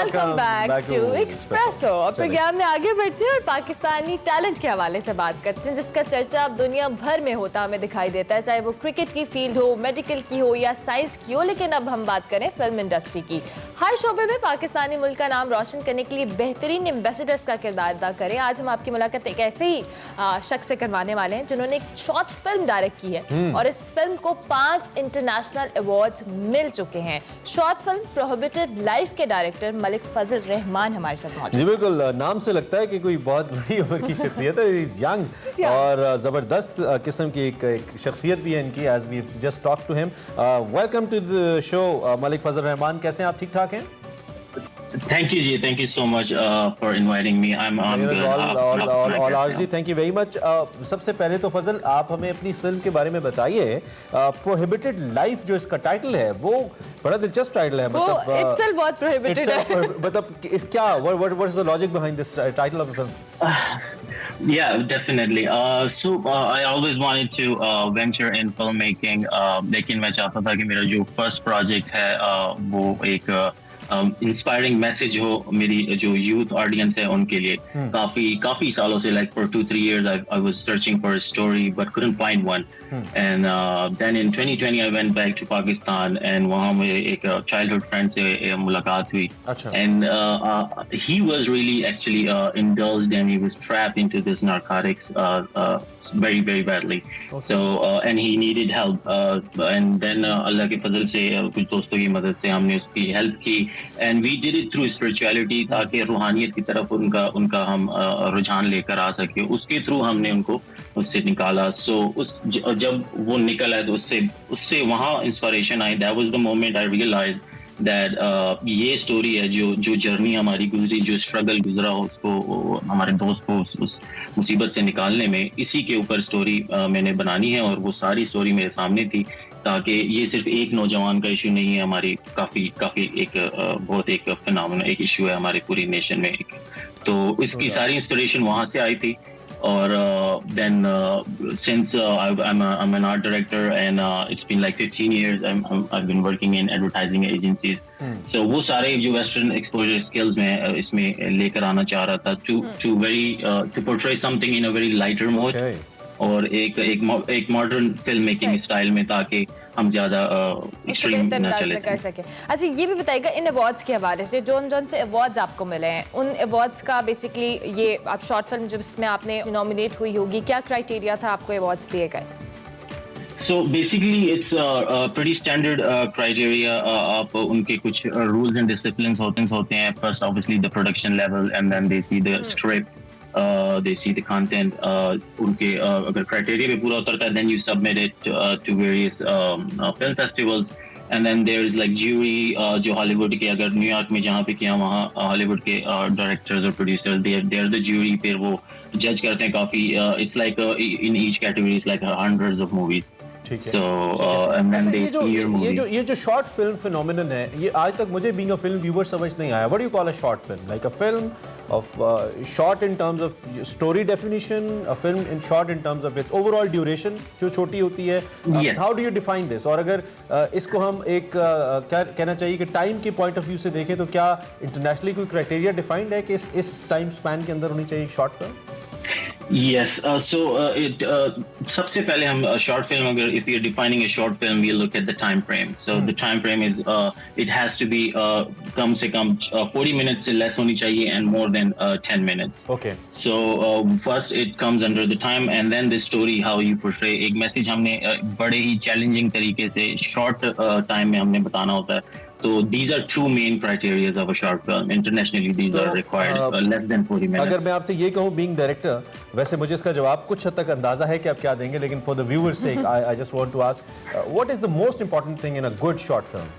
Welcome back to Expresso. और प्रोग्राम में आगे बढ़ते हैं और पाकिस्तानी टैलेंट के हवाले से बात करते हैं, जिसका चर्चा अब दुनिया भर में होता हमें दिखाई देता है, चाहे वो क्रिकेट की फील्ड हो, मेडिकल की हो या साइंस की हो। लेकिन अब हम बात करें फिल्म इंडस्ट्री की। हर शोबे में पाकिस्तानी मुल्क का नाम रोशन करने के लिए बेहतरीन एम्बेसडर्स का किरदार अदा करें। आज हम आपकी मुलाकात एक ऐसे ही शख्स से करवाने वाले हैं जिन्होंने एक शॉर्ट फिल्म डायरेक्ट की है और इस फिल्म को 5 इंटरनेशनल अवार्ड्स मिल चुके हैं। शॉर्ट फिल्म प्रोहिबिटेड लाइफ के डायरेक्टर मलिक फजल रहमान हमारे साथ मौजूद। जी बिल्कुल, नाम से लगता है कि कोई बहुत बड़ी उम्र की शख्सियत है। इज यंग और ज़बरदस्त किस्म की एक शख्सियत भी है इनकी। As we just talk to him, welcome to the show Malik Fazal Rehman. कैसे हैं आप? ठीक ठाक हैं? Thank you, Ji. Thank you so much for inviting me. I'm good. All ours, Ji. Thank you very much. सबसे पहले तो फजल आप हमें अपनी फिल्म के बारे में बताइए। प्रोहिबिटेड लाइफ जो इसका टाइटल है वो बड़ा दिलचस्प टाइटल है। मतलब itself बहुत प्रोहिबिटेड है। मतलब इस क्या what is the logic behind this title of the film? Yeah, definitely. So I always wanted to venture in filmmaking. लेकिन मैं चाहता था कि मेरा जो फर्स्ट प्रोजेक्ट है वो एक इंस्पायरिंग मैसेज हो मेरी जो यूथ ऑडियंस है उनके लिए। काफी सालों से like for 2-3 years I was searching for a story but couldn't find one. And then in 2020 I went back to Pakistan and वहाँ मेरे एक childhood friend से मुलाकात हुई। And he was really actually indulged and he was trapped into this narcotics very badly. So and he needed help and then अल्लाह के फजल से कुछ दोस्तों की मदद से हमने उसकी हेल्प की and we did it through spirituality ताकि रूहानियत की तरफ उनका हम रुझान लेकर आ सके। उसके थ्रू हमने उनको उससे निकाला। So जब वो निकला तो उससे वहाँ inspiration I. That was the moment I realized that ये स्टोरी है जो जर्नी हमारी गुजरी, जो स्ट्रगल गुजरा उसको हमारे दोस्त को उस मुसीबत से निकालने में, इसी के ऊपर स्टोरी मैंने बनानी है। और वो सारी स्टोरी मेरे सामने थी ताकि ये सिर्फ एक नौजवान का इशू नहीं है, हमारी काफी एक बहुत एक फिनोमेना एक इशू है हमारे पूरी नेशन में। तो इसकी सारी इंस्पिरेशन वहाँ से आई थी। और then since I'm an art director and it's been like 15 years I've been working in advertising agencies. So वो सारे जो western exposure skills में इसमें लेकर आना चाह रहा था to portray something in a very lighter mode और एक मॉडर्न फिल्म मेकिंग स्टाइल में ताकि हम ज्यादा एक्सट्रीम ना चले कर सके। अच्छा ये भी बताइएगा इन अवार्ड्स के हवाले से जोन से अवार्ड्स आपको मिले हैं, उन अवार्ड्स का बेसिकली ये आप शॉर्ट फिल्म जिसमें आपने नॉमिनेट हुई होगी, क्या क्राइटेरिया था आपको अवार्ड्स दिए गए? So basically it's pretty standard criteria. आप उनके कुछ rules and disciplines होते हैं। First obviously the production level and then they see the script. They see the content. उनके अगर criteria पे पूरा उतरता है then you submit it to various film festivals and then there's like jury जो Hollywood के अगर न्यूयॉर्क में जहाँ पे किया वहाँ हॉलीवुड के डायरेक्टर्स और producers they are the jury। फिर वो जज करते हैं काफी it's like in each category it's like hundreds of movies. So and then they see your movie. ये जो short film phenomenon है ये आज तक मुझे being a film viewer समझ नहीं आया। What do you call a short film? Like a film of short in terms of story definition, a film in short in terms of its overall duration जो छोटी होती है। How do you define this? और अगर इसको हम एक क्या कहना चाहिए कि टाइम के पॉइंट ऑफ व्यू से देखें तो क्या इंटरनेशनली कोई क्राइटेरिया डिफाइंड है कि इस टाइम स्पैन के अंदर होनी चाहिए शॉर्ट फिल्म? Yes, so सबसे पहले हम short film अगर if you're defining a short film we look at the time frame. So the time frame is it has to be कम से कम 40 minutes से less होनी चाहिए and more than 10 minutes. Okay. So first it comes under the time and then the story how you portray. एक message हमने बड़े ही challenging तरीके से short time में हमने बताना होता है। So these are two main criteria of a short film. Internationally, these are required less than 40 minutes. अगर मैं आपसे ये कहूँ being director, वैसे मुझे इसका जवाब कुछ हद तक अंदाजा है कि आप क्या देंगे, लेकिन for the viewers' sake, I just want to ask, what is the most important thing in a good short film?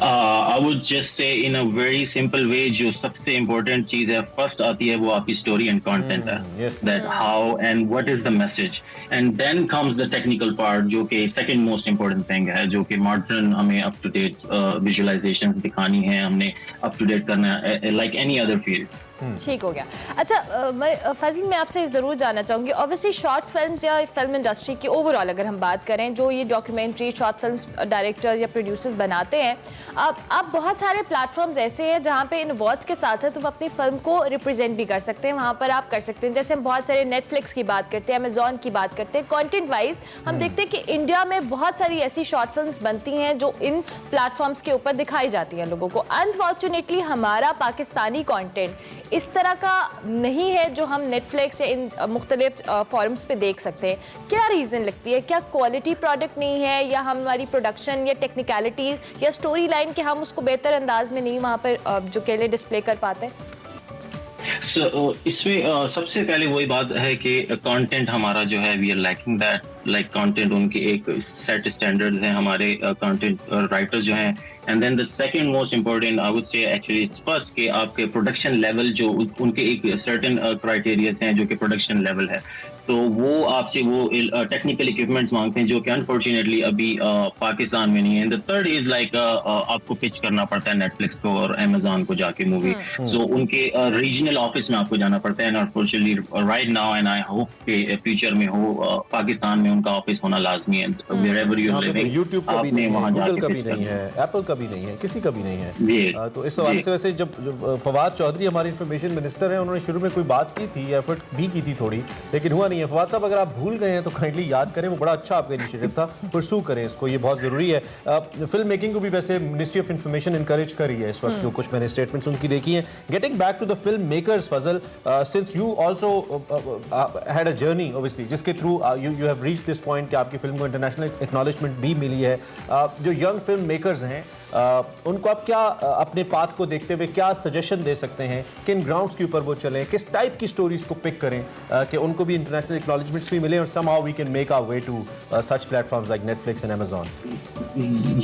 I would just say in a very simple way जो सबसे important चीज़ है first आती है वो आपकी story and content है। Yes. That how and what is the message and then comes the technical part जो कि second most important thing है जो कि modern हमें up to date visualizations दिखानी है, हमने up to date करना है like any other field। ठीक हो गया। अच्छा फजल, मैं आपसे ज़रूर जानना चाहूँगी, ऑब्वियसली शॉर्ट फिल्म्स या फिल्म इंडस्ट्री की ओवरऑल अगर हम बात करें, जो ये डॉक्यूमेंट्री शॉर्ट फिल्म्स डायरेक्टर्स या प्रोड्यूसर्स बनाते हैं, आप बहुत सारे प्लेटफॉर्म्स ऐसे हैं जहाँ पे इन अवार्ड्स के साथ साथ वो अपनी फिल्म को रिप्रेजेंट भी कर सकते हैं, वहाँ पर आप कर सकते हैं। जैसे हम बहुत सारे नेटफ्लिक्स की बात करते हैं, अमेजॉन की बात करते हैं, कंटेंट वाइज हम देखते हैं कि इंडिया में बहुत सारी ऐसी शॉर्ट फिल्म्स बनती हैं जो इन प्लेटफॉर्म्स के ऊपर दिखाई जाती हैं लोगों को। अनफॉर्चुनेटली हमारा पाकिस्तानी कंटेंट इस तरह का नहीं है जो हम नेटफ्लिक्स या इन मुख्तलिफ फॉरम्स पे देख सकते हैं। क्या रीज़न लगती है? क्या क्वालिटी प्रोडक्ट नहीं है, या हमारी प्रोडक्शन या टेक्निकलिटीज़ या स्टोरी लाइन के हम उसको बेहतर अंदाज में नहीं वहाँ पर जो के लिए डिस्प्ले कर पाते? इसमें सबसे पहले वही बात है कि कंटेंट हमारा जो है we are lacking that, like content उनके एक सेट स्टैंडर्ड्स हैं हमारे कंटेंट राइटर्स जो हैं। And then the second most important I would say actually it's first कि आपके प्रोडक्शन लेवल जो उनके एक सर्टेन क्राइटेरियाज हैं जो कि प्रोडक्शन लेवल है, तो वो आपसे वो टेक्निकल इक्विपमेंट्स मांगते हैं जो कि अनफॉर्चुनेटली अभी पाकिस्तान में नहीं है। द थर्ड इज लाइक आपको पिच करना पड़ता है नेटफ्लिक्स को और अमेजॉन को जाके मूवी, सो उनके रीजनल ऑफिस में आपको जाना पड़ता है। Unfortunately right now and I hope के फ्यूचर में हो पाकिस्तान में उनका ऑफिस होना लाजमी है। Wherever you are living, YouTube का भी नहीं है, गूगल का भी नहीं है, एप्पल का भी नहीं है, किसी का भी नहीं है। तो इस हवाले से वैसे जब फवाद चौधरी हमारे इंफॉर्मेशन मिनिस्टर हैं, उन्होंने शुरू में कोई बात की थी, एफर्ट भी की थी थोड़ी, लेकिन हुआ नहीं है। फवाद साहब, अगर आप भूल गए हैं तो काइंडली याद करें, वो बड़ा अच्छा आपका इनिशिएटिव था, परसू करें इसको, ये बहुत ज़रूरी है। फिल्म मेकिंग को भी वैसे मिनिस्ट्री ऑफ इंफॉर्मेशन इंकरेज कर रही है इस वक्त, जो कुछ मैंने स्टेटमेंट्स उनकी देखी हैं। Getting back to the film makers, Fazal, since you also had a journey obviously जिसके through you have reach this point कि आपकी फिल्म को इंटरनेशनल एक्नॉलेजमेंट भी मिली है, जो यंग फिल्म मेकर्स हैं उनको आप क्या अपने पाथ को देखते हुए क्या सजेशन दे सकते हैं, किन ग्राउंड्स के ऊपर वो चलें, किस टाइप की स्टोरीज को पिक करें कि उनको भी इंटरनेशनल एक्नॉलेजमेंट्स भी मिले और somehow we can make our way to such platforms like Netflix and Amazon?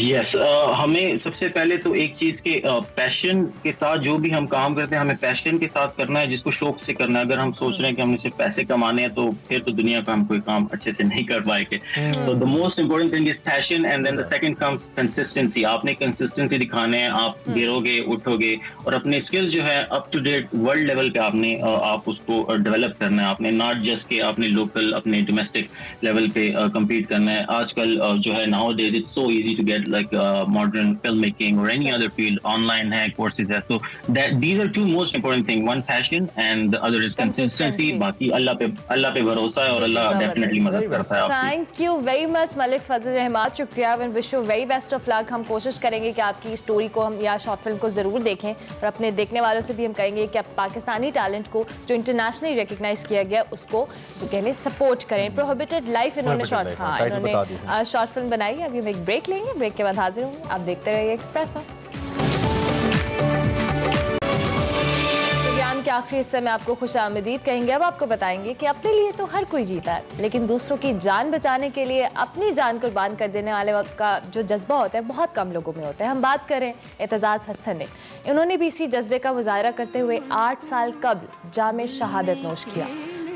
Yes, हमें सबसे पहले तो एक चीज के पैशन के साथ जो भी हम काम करते हैं हमें पैशन के साथ करना है, जिसको शौक से करना है। अगर हम सोच रहे हैं कि हमने सिर्फ पैसे कमाने हैं तो फिर तो दुनिया का हम कोई काम अच्छे से नहीं कर पाएंगे। तो the most important thing is passion and then the second comes consistency. आपने कंसिस्टेंसी दिखाने हैं, आप गिरोगे उठोगे और अपने स्किल्स जो है up to date world level पे आपने आप उसको डेवलप करना है। आपने नॉट जस्ट के अपने लोकल अपने डोमेस्टिक लेवल पे compete करना है। आजकल जो है nowadays it's so easy to get like modern filmmaking or any other field, online है, courses है, so that these are two most important thing, one passion and the other is consistency। बाकी अल्लाह पे भरोसा है और अल्लाह definitely मदद करता है आपकी। Thank you very much Malik Fazal Rahman, शुक्रिया and wish you very best of luck. हम कोशिश करेंगे कि आपकी स्टोरी को हम या शॉर्ट फिल्म को ज़रूर देखें और अपने देखने वालों से भी हम कहेंगे कि आप पाकिस्तानी टैलेंट को जो इंटरनेशनली रिकग्नाइज किया गया उसको जो कहने सपोर्ट करें। प्रोहिबिटेड लाइफ इन्होंने शॉर्ट फिल्म बनाई। अभी हम एक ब्रेक लेंगे, ब्रेक के बाद हाजिर होंगे। आप देखते रहिए एक्सप्रेस। प्रोग्राम के आखिरी हिस्से में आपको खुशामदीद कहेंगे। अब आपको बताएंगे कि अपने लिए तो हर कोई जीता है, लेकिन दूसरों की जान बचाने के लिए अपनी जान कुर्बान कर देने वाले का जो जज्बा होता है बहुत कम लोगों में होता है। हम बात करें एतजाज़ हसन ने, इन्होंने भी इसी जज्बे का मुजाहरा करते हुए 8 साल कबल जामे शहादत नोश किया।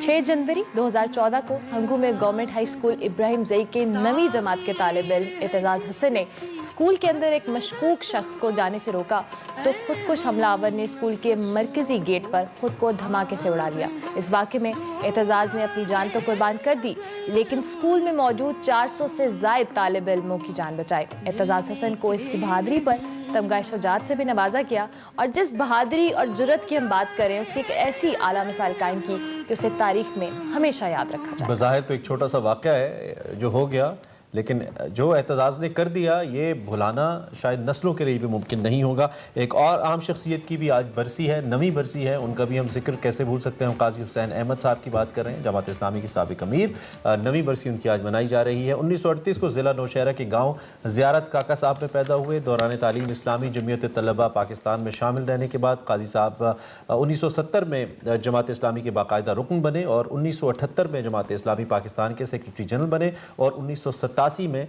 6 जनवरी 2014 को हंगू में गवर्नमेंट हाई स्कूल इब्राहिम जई के 9वीं जमात के तालिब इल्म एतजाज़ हसन ने स्कूल के अंदर एक मशकूक शख्स को जाने से रोका तो खुदकुश हमलावर ने स्कूल के मरकजी गेट पर खुद को धमाके से उड़ा लिया। इस वाक़े में एतजाज़ ने अपनी जान तो कुर्बान कर दी, लेकिन स्कूल में मौजूद 400 से ज़ायद तालिब इल्मों की जान बचाई। एतजाज़ हसन को इसकी बहादुरी पर तमगा शुजात से भी नवाजा किया और जिस बहादुरी और जुर्रत की हम बात करें उसकी एक ऐसी आला मिसाल कायम की कि उसे तारीख में हमेशा याद रखा जाए। बज़ाहिर तो एक छोटा सा वाक़या है जो हो गया, लेकिन जो एतजाज़ ने कर दिया ये भुलाना शायद नस्लों के लिए भी मुमकिन नहीं होगा। एक और अहम शख्सियत की भी आज बरसी है, 9वीं बरसी है, उनका भी हम जिक्र कैसे भूल सकते हैं। हम काजी हुसैन अहमद साहब की बात कर रहे हैं, जमात इस्लामी के साबिक़ अमीर। 9वीं बरसी उनकी आज मनाई जा रही है। 1938 को ज़िला नौशहरा के गाँव ज़ियारत काका साहब में पैदा हुए। दौरान तालीम इस्लामी जमीयत तलबा पाकिस्तान में शामिल रहने के बाद काजी साहब 1970 में जमात इस्लामी के बाकायदा रुकन बने और 1978 में जमात इस्लामी पाकिस्तान के सेक्रेटरी जनरल बने और 1970 1987 में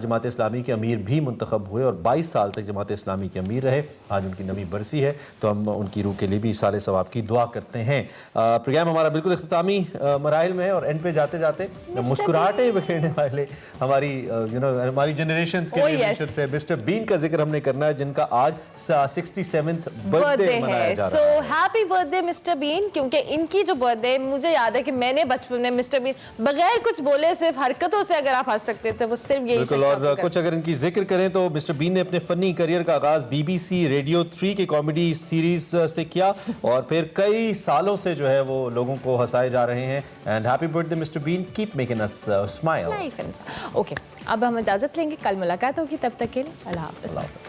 जमात इस्लामी के अमीर भी मुंतखब हुए और 22 साल तक जमात इस्लामी के अमीर रहे। आज उनकी नवी बरसी है, तो हम उनकी रूह के लिए भी साले सवाब की दुआ करते हैं। प्रोग्राम हमारा बिल्कुल इख्तितामी मराहिल में है और एंड पे जाते जाते मुस्कुराहटें बिखेरने वाले हमारी हमारी जनरेशन के जनरेशन से मिस्टर बीन का जिक्र हमने करना है, जिनका आज 67th बर्थडे मनाया जा रहा है। So happy birthday mister Bean, क्योंकि इनकी जो बर्थडे मुझे याद है कि मैंने बचपन में मिस्टर बीन बगैर कुछ बोले सिर्फ हरकतों से अगर आप हंस सकते थे वो सिर्फ यही। बिल्कुल, और कुछ अगर इनकी जिक्र करें तो मिस्टर बीन ने अपने फनी करियर का आगाज BBC रेडियो 3 की कॉमेडी सीरीज से किया और फिर कई सालों से जो है वो लोगों को हंसाए जा रहे हैं। And happy birthday mister Bean, keep making us smile. Okay, अब हम इजाजत लेंगे, कल मुलाकात होगी, तब तक के लिए अल्लाह हाफ़िज़।